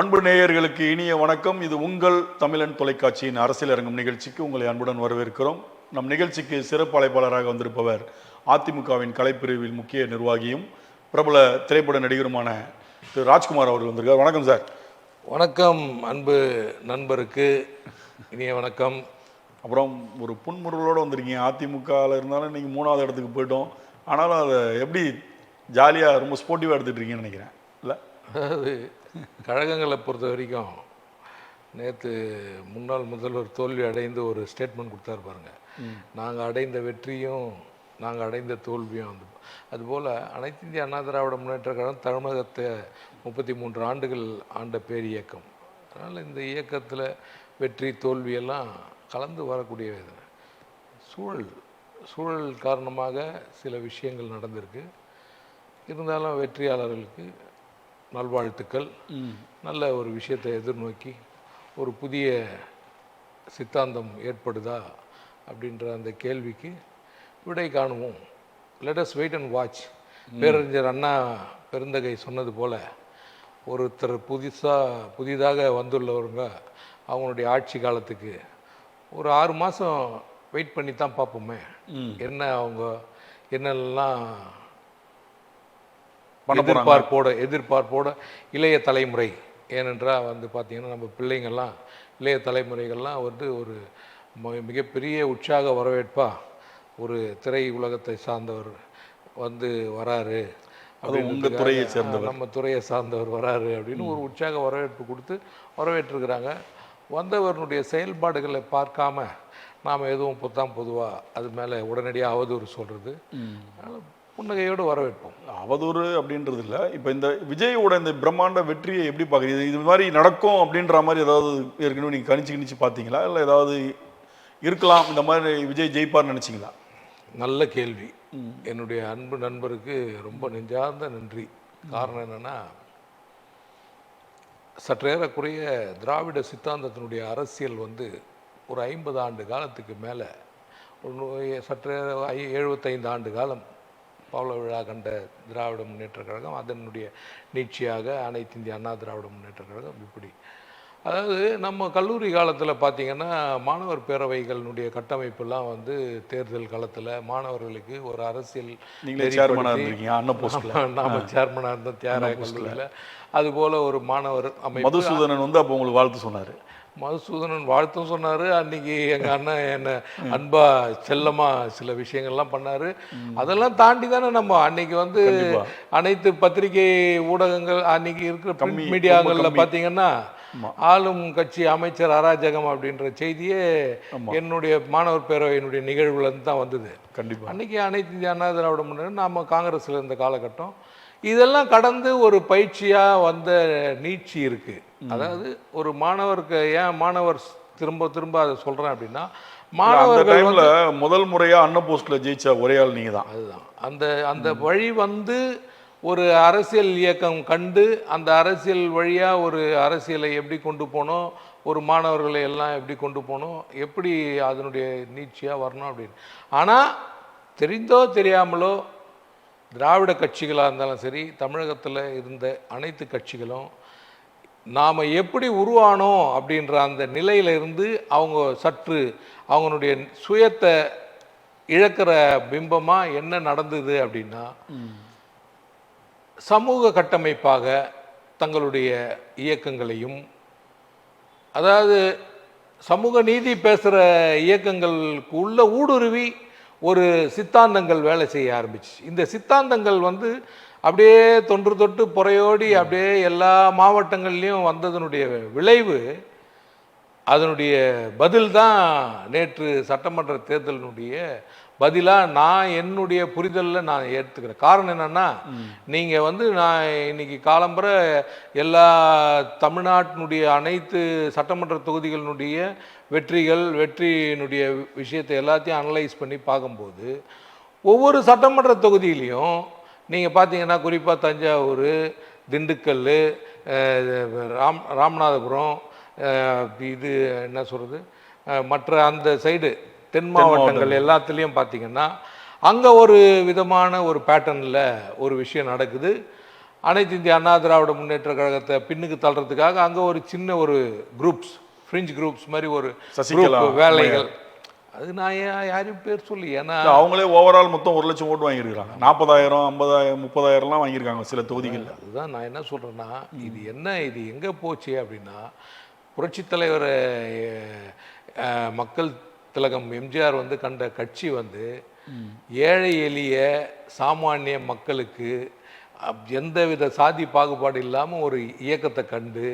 அன்பு நேயர்களுக்கு இனிய வணக்கம். இது உங்கள் தமிழன் தொலைக்காட்சியின் அரசியல் அரங்கம் நிகழ்ச்சிக்கு உங்களை அன்புடன் வரவேற்கிறோம். நம் நிகழ்ச்சிக்கு சிறப்பு அழைப்பாளராக வந்திருப்பவர் அதிமுகவின் கலைப்பிரிவில் முக்கிய நிர்வாகியும் பிரபல திரைப்பட நடிகருமான திரு ராஜ்குமார் அவர்கள் வந்திருக்கார். வணக்கம் சார். வணக்கம் அன்பு நண்பருக்கு இனிய வணக்கம். அப்புறம் ஒரு புன்முறுவலோடு வந்திருக்கீங்க. அதிமுகவில் இருந்தாலும் இன்றைக்கி 3வது இடத்துக்கு போயிட்டோம். ஆனாலும் அதை எப்படி ஜாலியாக ரொம்ப ஸ்போர்ட்டிவாக எடுத்துகிட்டு இருக்கீங்கன்னு நினைக்கிறேன். இல்லை, அதாவது கழகங்களை பொறுத்த வரைக்கும் நேற்று முன்னாள் முதல்வர் தோல்வி அடைந்து ஒரு ஸ்டேட்மெண்ட் கொடுத்தாரு பாருங்க. நாங்கள் அடைந்த வெற்றியும் நாங்கள் அடைந்த தோல்வியும் அதுபோல் அனைத்து இந்திய அண்ணா திராவிட முன்னேற்ற கழகம் தமிழகத்தை 33 ஆண்டுகள் ஆண்ட பேர் இயக்கம். அதனால் இந்த இயக்கத்தில் வெற்றி தோல்வியெல்லாம் கலந்து வரக்கூடிய சூழல் காரணமாக சில விஷயங்கள் நடந்திருக்கு. இருந்தாலும் வெற்றியாளர்களுக்கு நல்வாழ்த்துக்கள். நல்ல ஒரு விஷயத்தை எதிர்நோக்கி ஒரு புதிய சித்தாந்தம் ஏற்படுதா அப்படின்ற அந்த கேள்விக்கு விடை காணுவோம். Let us wait and watch. பேரறிஞர் அண்ணா பெருந்தகை சொன்னது போல் ஒருத்தர் புதிதாக வந்துள்ளவங்க அவங்களுடைய ஆட்சி காலத்துக்கு ஒரு 6 மாதம் வெயிட் பண்ணி தான் பார்ப்போமே, என்ன அவங்க என்னெல்லாம் எதிர்பார்ப்போட இளைய தலைமுறை. ஏனென்றால் பார்த்தீங்கன்னா நம்ம பிள்ளைங்கள்லாம் இளைய தலைமுறைகள்லாம் ஒரு மிகப்பெரிய உற்சாக வரவேற்பா ஒரு திரை உலகத்தை சார்ந்தவர் வராரு, உங்கள் துறையை சேர்ந்தவர், நம்ம துறையை சார்ந்தவர் வராரு அப்படின்னு ஒரு உற்சாக வரவேற்பு கொடுத்து வரவேற்றுருக்கிறாங்க. வந்தவர்களுடைய செயல்பாடுகளை பார்க்காம நாம் எதுவும் பொதுவாக அது மேலே உடனடியாக அவதூறு சொல்கிறது, புன்னகையோடு வரவேற்போம். அவதூறு அப்படின்றது இல்லை. இப்போ இந்த விஜயோட இந்த பிரம்மாண்ட வெற்றியை எப்படி பார்க்குறீங்க? இது மாதிரி நடக்கும் அப்படின்ற மாதிரி ஏதாவது ஏற்கனவே நீங்கள் கணிச்சு பார்த்தீங்களா? இல்லை ஏதாவது இருக்கலாம் இந்த மாதிரி விஜய் ஜெயிப்பார்னு நினச்சிங்களா? நல்ல கேள்வி. என்னுடைய அன்பு நண்பருக்கு ரொம்ப நெஞ்சார்ந்த நன்றி. காரணம் என்னென்னா, சற்றேறக்குறைய திராவிட சித்தாந்தத்தினுடைய அரசியல் ஒரு 50 ஆண்டு காலத்துக்கு மேலே, சற்றே 75 ஆண்டு காலம் பவள விழா கண்ட திராவிட முன்னேற்ற கழகம், அதனுடைய நீட்சியாக அனைத்து இந்திய அண்ணா திராவிட முன்னேற்ற கழகம். இப்படி அதாவது நம்ம கல்லூரி காலத்தில் பார்த்திங்கன்னா மாணவர் பேரவைகளினுடைய கட்டமைப்பெல்லாம் தேர்தல் காலத்தில் மாணவர்களுக்கு ஒரு அரசியல் நாம் சேர்மனாக இருந்தோம் தியாகராய கல்லூரியில். அதுபோல் ஒரு மாணவர் அமைப்பு மதுசூதனன் அப்போ உங்களுக்கு வாழ்த்து சொன்னார். மதுசூதனன் வாழ்த்தும் சொன்னார். அன்றைக்கி எங்கள் அண்ணன் என்னை அன்பா செல்லமாக சில விஷயங்கள்லாம் பண்ணார். அதெல்லாம் தாண்டி தானே நம்ம அன்றைக்கி அனைத்து பத்திரிகை ஊடகங்கள் அன்றைக்கி இருக்கிற பிரிண்ட் மீடியாக்களில் பார்த்திங்கன்னா ஆளும் கட்சி அமைச்சர் அராஜகம் அப்படின்ற செய்தியே என்னுடைய மாணவர் பேரவையினுடைய நிகழ்வுலேருந்து தான் வந்தது. கண்டிப்பாக அன்றைக்கி அனைத்து இந்திய அண்ணா திராவிட முன்னேற்ற நாம் காங்கிரஸில் இருந்த காலகட்டம். இதெல்லாம் கடந்து ஒரு பயிற்சியாக வந்த நீட்சி இருக்குது. அதாவது ஒரு மாணவருக்கு ஏன் மாணவர் திரும்ப அதை சொல்கிறேன் அப்படின்னா, மாணவர்கள் முதல் முறையாக அண்ணா போஸ்டில் ஜெயிச்ச ஒரே ஆள் நீங்கள் தான். அதுதான் அந்த வழி ஒரு அரசியல் இயக்கம் கண்டு அந்த அரசியல் வழியாக ஒரு அரசியலை எப்படி கொண்டு போனோம், ஒரு மாணவர்களை எல்லாம் எப்படி கொண்டு போனோம், எப்படி அதனுடைய நீட்சியாக வரணும் அப்படின்னு. ஆனால் தெரிந்தோ தெரியாமலோ திராவிட கட்சிகளாக இருந்தாலும் சரி, தமிழகத்தில் இருந்த அனைத்து கட்சிகளும் நாம் எப்படி உருவானோம் அப்படின்ற அந்த நிலையிலிருந்து அவங்க சற்று அவங்களுடைய சுயத்தை இழக்கிற பிம்பமாக என்ன நடந்தது அப்படின்னா, சமூக கட்டமைப்பாக தங்களுடைய இயக்கங்களையும், அதாவது சமூக நீதி பேசுகிற இயக்கங்களுக்கு உள்ள ஊடுருவி ஒரு சித்தாந்தங்கள் வேலை செய்ய ஆரம்பிச்சு. இந்த சித்தாந்தங்கள் அப்படியே தொன்று தொட்டு புறையோடி அப்படியே எல்லா மாவட்டங்கள்லேயும் வந்ததனுடைய விளைவு, அதனுடைய பதில் தான் நேற்று சட்டமன்ற தேர்தலினுடைய பதிலாக நான் என்னுடைய புரிதலில் நான் ஏற்றுக்கிறேன். காரணம் என்னென்னா, நீங்கள் நான் இன்றைக்கி காலம்புற எல்லா தமிழ்நாட்டினுடைய அனைத்து சட்டமன்ற தொகுதிகளினுடைய வெற்றியினுடைய விஷயத்தை எல்லாத்தையும் அனலைஸ் பண்ணி பார்க்கும்போது, ஒவ்வொரு சட்டமன்ற தொகுதியிலையும் நீங்கள் பார்த்தீங்கன்னா, குறிப்பாக தஞ்சாவூர், திண்டுக்கல், ராமநாதபுரம், இது என்ன சொல்கிறது, மற்ற அந்த சைடு தென் மாவட்டங்கள் எல்லாத்துலேயும் பார்த்திங்கன்னா அங்கே ஒரு விதமான ஒரு பேட்டர்னில் ஒரு விஷயம் நடக்குது. அனைத்து இந்திய அண்ணா திராவிட முன்னேற்ற கழகத்தை பின்னுக்கு தள்ளுறதுக்காக அங்கே ஒரு சின்ன ஒரு குரூப்ஸ் ஃப்ரிஞ்ச் குரூப்ஸ் மாதிரி ஒரு சசிகலா வேலைகள். அது நான் யாரையும் பேர் சொல்லி, ஏன்னா அவங்களே ஓவரால் மொத்தம் 1 லட்சம் ஓட்டு வாங்கியிருக்காங்க. 40,000 50,000 30,000 வாங்கியிருக்காங்க சில தொகுதிகளில். அதுதான் நான் என்ன சொல்கிறேன்னா, இது என்ன, இது எங்கே போச்சு அப்படின்னா, புரட்சித் தலைவர் மக்கள் திலகம் எம்ஜிஆர் கண்ட கட்சி ஏழை எளிய சாமானிய மக்களுக்கு எந்தவித சாதி பாகுபாடு இல்லாமல் ஒரு இயக்கத்தை கண்டு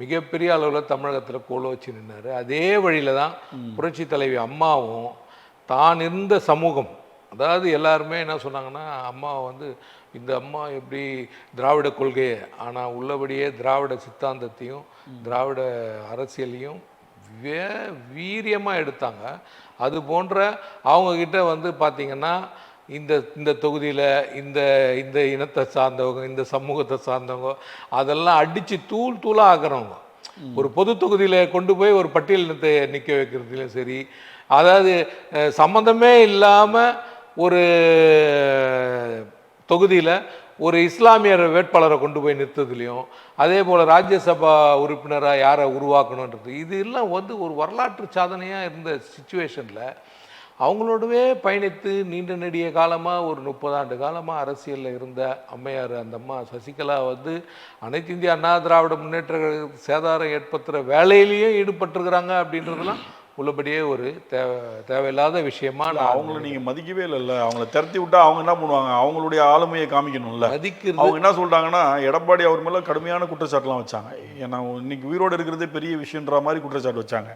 மிகப்பெரிய அளவில் தமிழகத்தில் கோல வச்சு நின்னார். அதே வழியில் தான் புரட்சி தலைவி அம்மாவும் தான் இருந்த சமூகம், அதாவது எல்லாருமே என்ன சொன்னாங்கன்னா, அம்மாவை இந்த அம்மா எப்படி திராவிட கொள்கையை ஆனால் உள்ளபடியே திராவிட சித்தாந்தத்தையும் திராவிட அரசியலையும் வீரியமாக எடுத்தாங்க. அது போன்ற அவங்கக்கிட்ட பார்த்திங்கன்னா இந்த தொகுதியில் இந்த இந்த இனத்தை சார்ந்தவங்க, இந்த சமூகத்தை சார்ந்தவங்க அதெல்லாம் அடித்து தூளாக ஆக்குறவங்க. ஒரு பொது தொகுதியில் கொண்டு போய் ஒரு பட்டியல் இனத்தை நிற்க வைக்கிறதுலையும் சரி, அதாவது சம்மந்தமே இல்லாமல் ஒரு தொகுதியில் ஒரு இஸ்லாமியர் வேட்பாளரை கொண்டு போய் நிறுத்ததுலையும், அதே போல் ராஜ்யசபா உறுப்பினராக யாரை உருவாக்கணுன்றது, இது எல்லாம் ஒரு வரலாற்று சாதனையாக இருந்த சுச்சுவேஷனில் அவங்களோடவே பயணித்து நீண்ட நெடிய காலமாக ஒரு 30 ஆண்டு காலமாக அரசியலில் இருந்த அம்மையார் அந்த அம்மா சசிகலா அனைத்து இந்திய அண்ணா திராவிட முன்னேற்ற சேதாரம் ஏற்படுத்துகிற வேலையிலையும் ஈடுபட்டிருக்கிறாங்க அப்படின்றதுலாம் உள்ளபடியே ஒரு தேவையில்லாத விஷயமா. அவங்கள நீங்க மதிக்கவே இல்லைல்ல. அவங்கள திரட்டி விட்டா அவங்க என்ன பண்ணுவாங்க, அவங்களுடைய ஆளுமையை காமிக்கணும்ல. அவங்க என்ன சொல்லிட்டாங்கன்னா, எடப்பாடி அவர் மேல கடுமையான குற்றச்சாட்டுலாம் வச்சாங்க. ஏன்னா இன்னைக்கு உயிரோடு இருக்கிறதே பெரிய விஷயன்ற மாதிரி குற்றச்சாட்டு வச்சாங்க.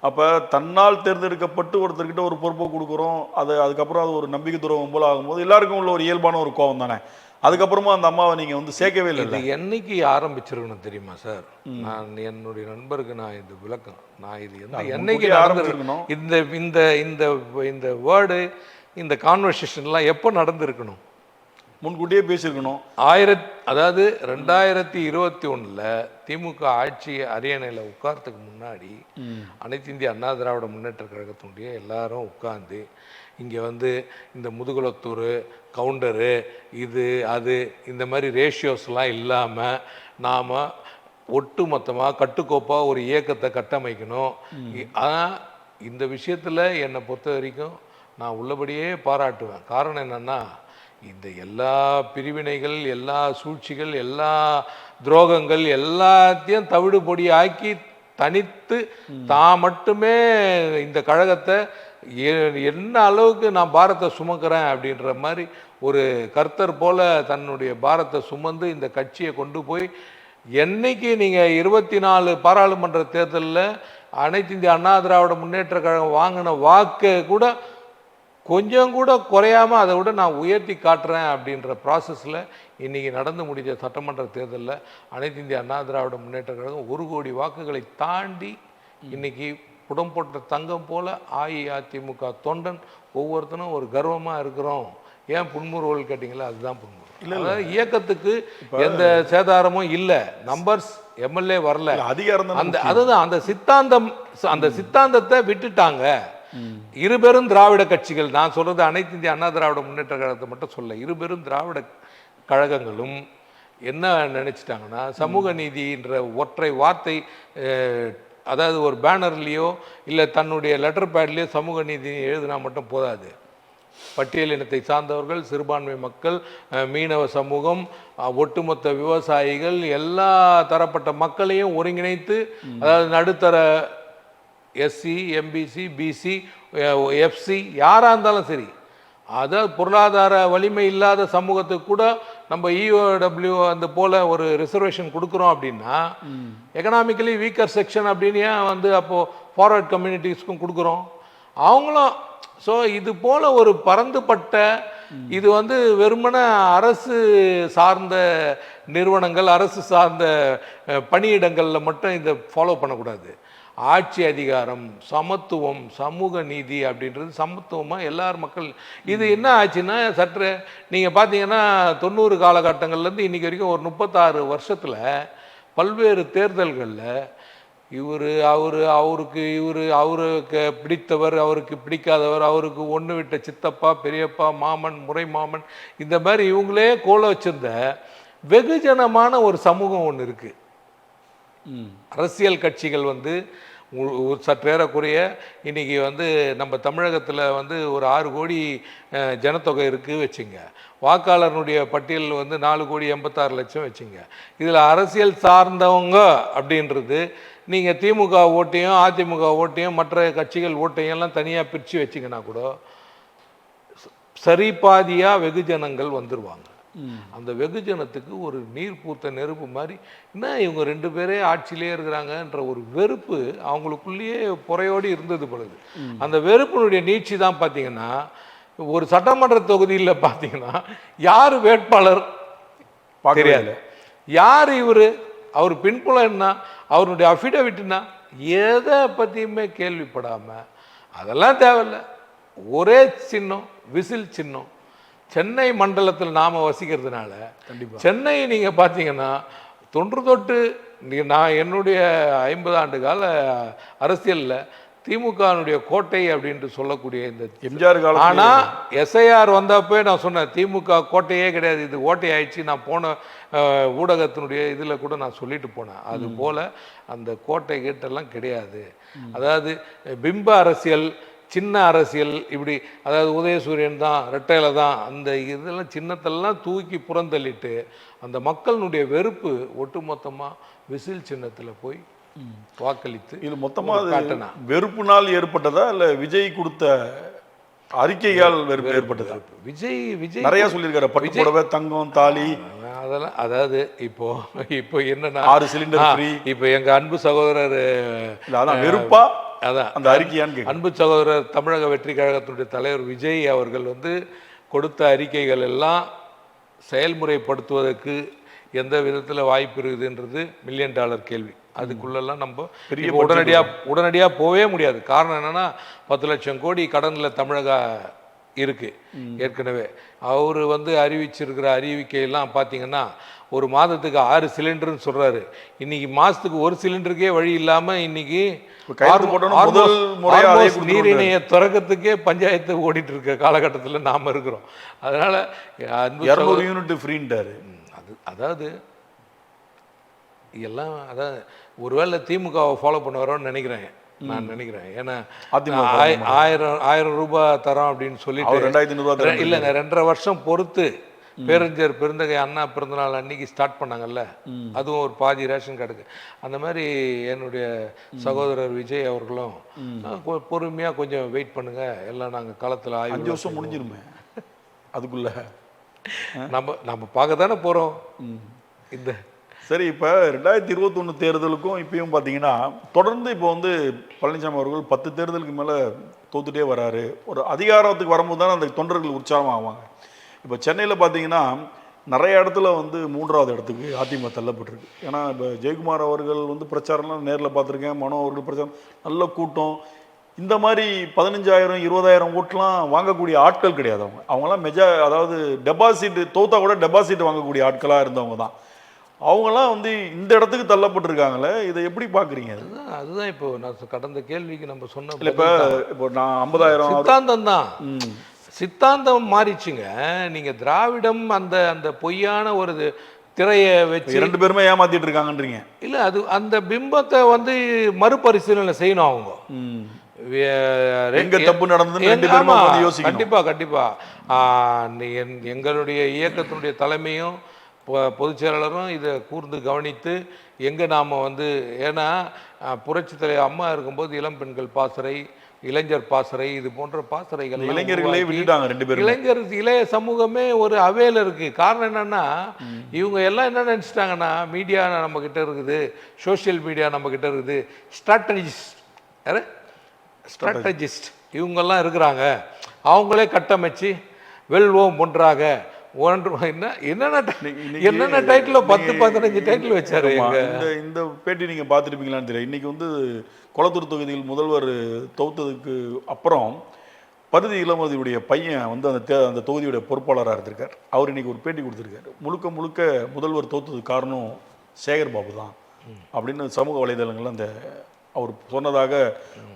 அப்போ தன்னால் தேர்ந்தெடுக்கப்பட்டு ஒருத்தர்கிட்ட ஒரு பொறுப்பை கொடுக்குறோம், அதுக்கப்புறம் அது ஒரு நம்பிக்கை துரோகம் போல ஆகும்போது எல்லாருக்கும் உள்ள ஒரு இயல்பான ஒரு கோபம் தானே. அதுக்கப்புறமா அந்த அம்மாவை நீங்க சேர்க்கவே இல்லை. என்னைக்கு ஆரம்பிச்சிருக்கணும் தெரியுமா சார்? நான் என்னுடைய நண்பருக்கு நான் இந்த விளக்கம், நான் இது என்னைக்கு ஆரம்பிச்சிருக்கணும், இந்த வேர்டு இந்த கான்வர்சேஷன்லாம் எப்போ நடந்திருக்கணும்? முன்கூட்டியே பேசியிருக்கணும். அதாவது 2021 திமுக ஆட்சி அரியணையில் உட்கார்றதுக்கு முன்னாடி அனைத்து இந்திய அண்ணா திராவிட முன்னேற்ற கழகத்தினுடைய எல்லாரும் உட்கார்ந்து இங்கே இந்த முதுகுளத்தூர் கவுண்டரு இது அது இந்த மாதிரி ரேஷியோஸ்லாம் இல்லாமல் நாம் ஒட்டு மொத்தமாக கட்டுக்கோப்பாக ஒரு இயக்கத்தை கட்டமைக்கணும். ஆனால் இந்த விஷயத்தில் என்னை பொறுத்த வரைக்கும் நான் உள்ளபடியே பாராட்டுவேன். காரணம் என்னென்னா, இந்த எல்லா பிரிவினைகள், எல்லா சூழ்ச்சிகள், எல்லா துரோகங்கள் எல்லாத்தையும் தவிடு பொடி ஆக்கி தனித்து தான் மட்டுமே இந்த கழகத்தை என்ன அளவுக்கு நான் பாரத்தை சுமக்கிறேன் அப்படின்ற மாதிரி ஒரு கர்த்தர் போல தன்னுடைய பாரத்தை சுமந்து இந்த கட்சியை கொண்டு போய் என்னைக்கு நீங்கள் 24 பாராளுமன்ற தேர்தலில் அனைத்து இந்திய அண்ணா திராவிட முன்னேற்ற கழகம் வாங்கின வாக்கை கூட கொஞ்சம் கூட குறையாமல் அதை விட நான் உயர்த்தி காட்டுறேன் அப்படின்ற ப்ராசஸில் இன்றைக்கி நடந்து முடிஞ்ச சட்டமன்ற தேர்தலில் அனைத்து இந்திய அண்ணா திராவிட முன்னேற்ற கழகம் 1 கோடி வாக்குகளை தாண்டி இன்றைக்கி புடம் போட்ட தங்கம் போல் அஇஅதிமுக தொண்டன் ஒவ்வொருத்தனும் ஒரு கர்வமாக இருக்கிறோம். ஏன் புன்முறுவல் கேட்டிங்களா? அதுதான் புன்முறுவல். அதாவது இயக்கத்துக்கு எந்த சேதாரமும் இல்லை, நம்பர்ஸ் எம்எல்ஏ வரல, அதிகாரம் அதுதான் அந்த சித்தாந்தத்தை விட்டுட்டாங்க. இருபெரும் திராவிட கட்சிகள், நான் சொல்றது அனைத்து இந்திய அண்ணா திராவிட முன்னேற்ற கழகத்தை மட்டும் சொல்ல, இருபெரும் திராவிட கழகங்களும் என்ன நினைச்சிட்டாங்கன்னா, சமூக நீதின்ற ஒற்றை வார்த்தை, அதாவது ஒரு பேனர்லேயோ இல்லை தன்னுடைய லெட்டர் பேட்லேயோ சமூக நீதி எழுதினா மட்டும் போதாது. பட்டியல் இனத்தை சார்ந்தவர்கள், சிறுபான்மை மக்கள், மீனவ சமூகம், ஒட்டுமொத்த விவசாயிகள், எல்லா தரப்பட்ட மக்களையும் ஒருங்கிணைத்து, அதாவது நடுத்தர எஸ்சி, எம்பிசி, பிசி, எஃப்சி யாராக இருந்தாலும் சரி, அதாவது பொருளாதார வலிமை இல்லாத சமூகத்துக்கு கூட நம்ம இஓடபிள்யூ அந்த போல ஒரு ரிசர்வேஷன் கொடுக்குறோம் அப்படின்னா, எக்கனாமிக்கலி வீக்கர் செக்ஷன் அப்படின்னு ஏன் அப்போது ஃபார்வர்ட் கம்யூனிட்டிஸ்க்கும் கொடுக்குறோம் அவங்களும். ஸோ இது போல் ஒரு பரந்துபட்ட இது வெறுமன அரசு சார்ந்த நிறுவனங்கள், அரசு சார்ந்த பணியிடங்களில் மட்டும் இதை ஃபாலோ பண்ணக்கூடாது. ஆட்சி அதிகாரம், சமத்துவம், சமூக நீதி அப்படின்றது சமத்துவமாக எல்லார் மக்கள். இது என்ன ஆச்சுன்னா, சற்று நீங்கள் பார்த்தீங்கன்னா 90 காலகட்டங்கள்லேருந்து இன்றைக்கி வரைக்கும் ஒரு 36 வருஷத்தில் பல்வேறு தேர்தல்களில் அவருக்கு பிடித்தவர், அவருக்கு பிடிக்காதவர், அவருக்கு ஒன்று விட்ட சித்தப்பா, பெரியப்பா, மாமன், முறை மாமன், இந்த மாதிரி இவங்களே கோல வச்சிருந்த வெகுஜனமான ஒரு சமூகம் ஒன்று இருக்கு. ம். அரசியல் கட்சிகள் வந்து சற்றேறக்குறைய இன்னைக்கு வந்து நம்ம தமிழகத்தில் வந்து ஒரு 6 கோடி ஜனத்தொகை இருக்குது வச்சுங்க. வாக்காளர்களுடைய பட்டியல் வந்து 4,86,00,000 வச்சுங்க. இதில் அரசியல் சார்ந்தவங்க அப்படின்றது நீங்கள் திமுக ஓட்டையும் அதிமுக ஓட்டையும் மற்ற கட்சிகள் ஓட்டையும் எல்லாம் தனியாக பிரித்து வச்சிங்கன்னா கூட சரி பாதியாக வெகுஜனங்கள் வந்துடுவாங்க. அந்த வெகுஜனத்துக்கு ஒரு நீர் பூத்த நெருப்பு மாதிரி என்ன இவங்க 2 பேரே ஆட்சியிலே இருக்கிறாங்கன்ற ஒரு வெறுப்பு அவங்களுக்குள்ளேயே புறையோடி இருந்தது பொழுது. அந்த வெறுப்பினுடைய நீட்சி தான் பார்த்தீங்கன்னா ஒரு சட்டமன்ற தொகுதியில் பார்த்தீங்கன்னா யார் வேட்பாளர் தெரியாது, யார் இவர், அவர் பின்புலம் என்ன, அவருடைய அஃபிடவிட்னா எதை பற்றியுமே கேள்விப்படாமல் அதெல்லாம் தேவையில்லை, ஒரே சின்னம் விசில் சின்னம். சென்னை மண்டலத்தில் நாம் வசிக்கிறதுனால சென்னை நீங்கள் பார்த்தீங்கன்னா தொன்று தொட்டு நான் என்னுடைய 50 ஆண்டு கால அரசியலில் திமுகனுடைய கோட்டை அப்படின்ட்டு சொல்லக்கூடிய இந்த எம்ஜிஆர் காலம். ஆனால் எஸ்ஐஆர் வந்தப்போ நான் சொன்னேன் திமுக கோட்டையே கிடையாது, இது ஓட்டை ஆயிடுச்சு. நான் போன ஊடகத்தினுடைய இதில் கூட நான் சொல்லிட்டு போனேன். அது போல் அந்த கோட்டை கேட்டெல்லாம் கிடையாது. அதாவது பிம்ப அரசியல், சின்ன அரசியல், இப்படி அதாவது உதயசூரியன் தான், ரெட்டையில தான், அந்த இதெல்லாம் சின்னத்தெல்லாம் தூக்கி புறந்தள்ளிட்டு அந்த மக்களுடைய வெறுப்பு ஒட்டுமொத்தமாக விசில் சின்னத்தில் போய் வாக்களித்து இது மொத்தமாக வெறுப்புனால் ஏற்பட்டதா இல்லை விஜய் கொடுத்த அறிக்கையால் வெறுப்பு ஏற்பட்டதா? விஜய் நிறைய சொல்லியிருக்காரு, பட்டு புடவை, தங்கம், தாலி, அதெல்லாம். அதாவது இப்போ என்னன்னா 6 சிலிண்டர் ஃப்ரீ. இப்போ எங்க அன்பு சகோதரர் அதான் வெறுப்பா அதான் அந்த அறிக்கையான்னு அன்பு சகோதரர் தமிழக வெற்றி கழகத்தினுடைய தலைவர் விஜய் அவர்கள் வந்து கொடுத்த அறிக்கைகள் எல்லாம் செயல்முறைப்படுத்துவதற்கு எந்த விதத்தில் வாய்ப்பு இருக்குதுன்றது $1 மில்லியன் கேள்வி. அதுக்குள்ளெல்லாம் நம்ம உடனடியாக போகவே முடியாது. காரணம் என்னன்னா 10 லட்சம் கோடி கடனில் தமிழக இருக்கு ஏற்கனவே. அவர் வந்து அறிவிச்சிருக்கிற அறிவிக்கையெல்லாம் பார்த்தீங்கன்னா ஒரு மாதத்துக்கு 6 சிலிண்டர்னு சொல்றாரு. இன்னைக்கு மாசத்துக்கு 1 சிலிண்டருக்கே வழி இல்லாமல் இன்னைக்கு நீர் இணைய திறக்கிறதுக்கே பஞ்சாயத்து ஓடிட்டு இருக்க காலகட்டத்தில் நாம் இருக்கிறோம். அதனால 200 யூனிட் ஃப்ரீன்றாரு. அதாவது எல்லாம் அதாவது ஒருவேளை திமுகவை ஃபாலோ பண்ண வரோன்னு நினைக்கிறேன். ஏன்னா 1000 ரூபாய் தரோம் அப்படின்னு சொல்லிட்டு இல்லைங்க 2.5 வருஷம் பொறுத்து பேரறிஞர் பெருந்தகை அண்ணா பிறந்தநாள் அன்னைக்கு ஸ்டார்ட் பண்ணாங்கல்ல, அதுவும் ஒரு பாதி ரேஷன் கார்டுக்கு. அந்த மாதிரி என்னுடைய சகோதரர் விஜய் அவர்களும் பொறுமையாக கொஞ்சம் வெயிட் பண்ணுங்க, எல்லாம் நாங்கள் களத்தில் 5 வருஷம் முடிஞ்சிருமே அதுக்குள்ள நம்ம பார்க்க தானே போகிறோம். இந்த சரி, இப்போ 2021 தேர்தலுக்கும் இப்பயும் பார்த்தீங்கன்னா தொடர்ந்து இப்போ வந்து பழனிசாமி அவர்கள் 10 தேர்தலுக்கு மேலே தோத்துட்டே வராரு. ஒரு அதிகாரத்துக்கு வரும்போது தானே அந்த தொண்டர்கள் உற்சாகம் ஆவாங்க. இப்போ சென்னையில் பார்த்தீங்கன்னா நிறைய இடத்துல வந்து 3வது இடத்துக்கு அதிமுக தள்ளப்பட்டிருக்கு. ஏன்னா இப்போ ஜெயக்குமார் அவர்கள் வந்து பிரச்சாரம்லாம் நேரில் பார்த்துருக்கேன், மனோ அவர்கள் பிரச்சாரம் நல்ல கூட்டம். இந்த மாதிரி 15,000 20,000 ஓட்டெலாம் வாங்கக்கூடிய ஆட்கள் கிடையாது. அவங்களாம் அதாவது டெபாசிட் தோத்தா கூட டெபாசிட் வாங்கக்கூடிய ஆட்களாக இருந்தவங்க தான். அவங்களாம் வந்து இந்த இடத்துக்கு தள்ளப்பட்டிருக்காங்களே, இதை எப்படி பார்க்குறீங்க? அதுதான் இப்போ நான் கடந்த கேள்விக்கு நம்ம சொன்ன இப்போ நான் 50,000 சித்தாந்தம் தான், சித்தாந்தம் மாறிச்சுங்க. நீங்க திராவிடம் அந்த அந்த பொய்யான ஒரு திரையை வச்சு 2 பேருமே ஏமாத்திட்டு இருக்காங்கன்றீங்க. இல்லை, அது அந்த பிம்பத்தை வந்து மறுபரிசீலனை செய்யணும். அவங்க எங்க தப்பு நடந்தது கண்டிப்பா எங்களுடைய இயக்கத்தினுடைய தலைமையும் பொதுச் செயலாளரும் இதை கூர்ந்து கவனித்து எங்கே நாம் வந்து, ஏன்னா புரட்சித் தலைவர் அம்மா இருக்கும்போது இளம் பெண்கள் பாசறை, இளைஞர் பாசறை, இது போன்ற பாசறைகள் இளைஞர்களே விட்டுட்டாங்க 2 பேரும். இளைய சமூகமே ஒரு அவையில் இருக்கு. காரணம் என்னன்னா இவங்க எல்லாம் என்ன நினச்சிட்டாங்கன்னா மீடியா நம்ம கிட்ட இருக்குது, சோசியல் மீடியா நம்ம கிட்ட இருக்குது, ஸ்ட்ராட்டஜிஸ்ட் இவங்கெல்லாம் இருக்கிறாங்க, அவங்களே கட்டமைச்சு வெல்வோம் பண்ணுறாங்க. என்னென்ன டைட்டில் 10-15 டைட்டில் வச்சாரு. இந்த பேட்டி நீங்க பார்த்துருப்பீங்களான்னு தெரியல. இன்னைக்கு வந்து கொளத்தூர் தொகுதியில் முதல்வர் தோத்ததுக்கு அப்புறம் பருதி இளமதியுடைய பையன் வந்து அந்த தொகுதியுடைய பொறுப்பாளராக இருந்திருக்கார். அவர் இன்னைக்கு ஒரு பேட்டி கொடுத்துருக்காரு. முழுக்க முதல்வர் தோத்ததுக்கு காரணம் சேகர் பாபு தான் அப்படின்னு சமூக வலைதளங்கள்ல அந்த அவர் சொன்னதாக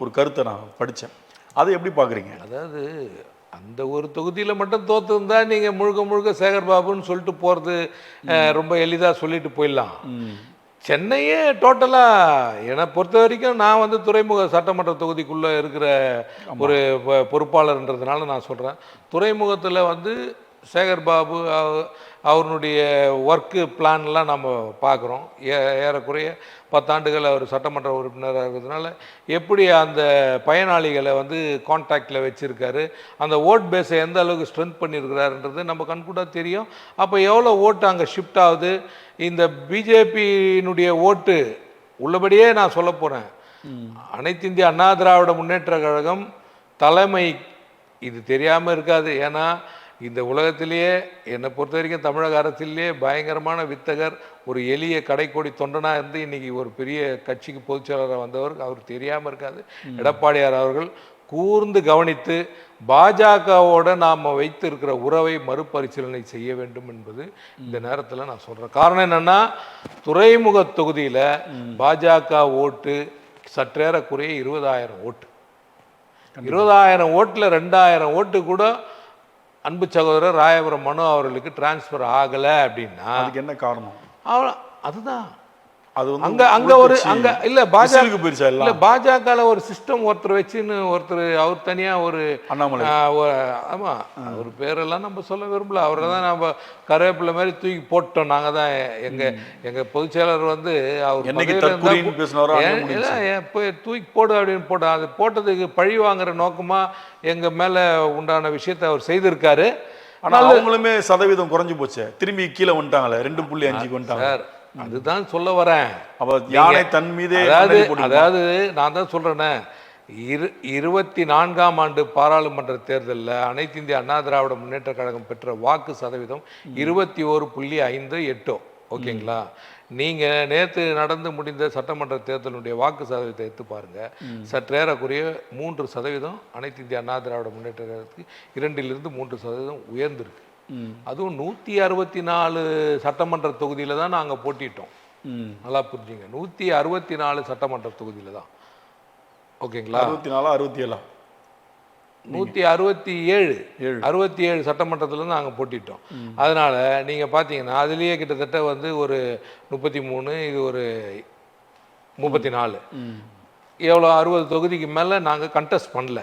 ஒரு கருத்தை நான் படித்தேன். அதை எப்படி பார்க்குறீங்க? அதாவது அந்த ஒரு தொகுதியில் மட்டும் தோத்துருந்தா நீங்கள் முழுக்க முழுக்க சேகர் பாபுன்னு சொல்லிட்டு போகிறது ரொம்ப எளிதாக சொல்லிட்டு போயிடலாம். சென்னையே டோட்டலாக என்னை பொறுத்த வரைக்கும் நான் வந்து துறைமுக சட்டமன்ற தொகுதிக்குள்ளே இருக்கிற ஒரு பொறுப்பாளர்ன்றதுனால நான் சொல்கிறேன். துறைமுகத்தில் வந்து சேகர் பாபு அவருடைய ஒர்க்கு பிளான்லாம் நம்ம பார்க்குறோம். ஏறக்குறைய 10 ஆண்டுகள் அவர் சட்டமன்ற உறுப்பினராக இருக்கிறதுனால எப்படி அந்த பயனாளிகளை வந்து கான்டாக்டில் வச்சுருக்காரு, அந்த ஓட் பேஸை எந்த அளவுக்கு ஸ்ட்ரென்த் பண்ணியிருக்கிறாருன்றது நம்ம கண்கூட தெரியும். அப்போ எவ்வளோ ஓட்டு அங்கே ஷிஃப்ட் ஆகுது, இந்த பிஜேபியினுடைய ஓட்டு உள்ளபடியே நான் சொல்ல போகிறேன். அனைத்து இந்திய அண்ணா திராவிட முன்னேற்ற கழகம் தலைமை இது தெரியாமல் இருக்காது. ஏன்னா இந்த உலகத்திலேயே என்னை பொறுத்த வரைக்கும் தமிழக அரசிலேயே பயங்கரமான வித்தகர், ஒரு எளிய கடைக்கோடி தொண்டனாக இருந்து இன்னைக்கு ஒரு பெரிய கட்சிக்கு பொதுச் செயலாளராக வந்தவர், அவர் தெரியாமல் இருக்காது. எடப்பாடியார் அவர்கள் கூர்ந்து கவனித்து பாஜகவோட நாம் வைத்து இருக்கிற உறவை மறுபரிசீலனை செய்ய வேண்டும் என்பது இந்த நேரத்தில் நான் சொல்கிறேன். காரணம் என்னென்னா, துறைமுக தொகுதியில் பாஜக ஓட்டு சற்றேறக்குறைய 20,000 ஓட்டு. 20,000 ஓட்டில் 2,000 ஓட்டு கூட அன்பு சகோதரர் ராயபுரம் மனு அவர்களுக்கு டிரான்ஸ்ஃபர் ஆகலை அப்படின்னா அதுக்கு என்ன காரணம்? அதுதான் அது வந்து அங்க ஒரு அங்க இல்ல பாஜக போயிருச்சா இல்ல பாஜகல ஒரு சிஸ்டம் ஒருத்தர் வச்சுன்னு ஒருத்தர் அவர் தனியா ஒரு அண்ணாமலை, ஆமா அவர் பேரெல்லாம் நம்ம சொல்ல விரும்பல, அவரை தான் நம்ம கருவேப்பிலை மாதிரி தூக்கி போட்டோம். நாங்க தான் எங்க பொதுச் செயலர் வந்து அவர் தூக்கி போடு அப்படின்னு போட்டோம். அது போட்டதுக்கு பழி வாங்குற நோக்கமா எங்க மேல உண்டான விஷயத்தை அவர் செய்திருக்காரு. ஆனால் அவங்களுமே சதவீதம் குறைஞ்சு போச்சு, திரும்பி கீழே வந்துட்டாங்களே, 2.5 வந்துட்டாங்க. அதுதான் சொல்ல வரேன். யானை தன் மீதே அதாவது நான் தான் சொல்றேனே, 24ஆம் ஆண்டு பாராளுமன்ற தேர்தலில் அனைத்து இந்திய அண்ணா திராவிட முன்னேற்ற கழகம் பெற்ற வாக்கு சதவீதம் 21.58. ஓகேங்களா? நீங்க நேற்று நடந்து முடிந்த சட்டமன்ற தேர்தலுடைய வாக்கு சதவீதத்தை எடுத்து பாருங்க. சற்றேறக்குறைய 3% அனைத்து இந்திய அண்ணா திராவிட முன்னேற்ற கழகத்துக்கு 2லிருந்து 3% உயர்ந்திருக்கு. அதுவும் 164 சட்டமன்ற தொகுதியில தான் நாங்க போட்டிட்டோம். நல்லா புரிஞ்சுங்க, 164 சட்டமன்ற தொகுதியில தான். ஓகேங்களா? 64 67 167 சட்டமன்றத்துல தான் நாங்க போட்டிட்டோம். அதனால நீங்க பாத்தீங்கன்னா அதுலயே கிட்டத்தட்ட வந்து ஒரு 33, இது ஒரு 34, எவ்வளோ 60 தொகுதிக்கு மேலே நாங்கள் கண்டெஸ்ட் பண்ணல.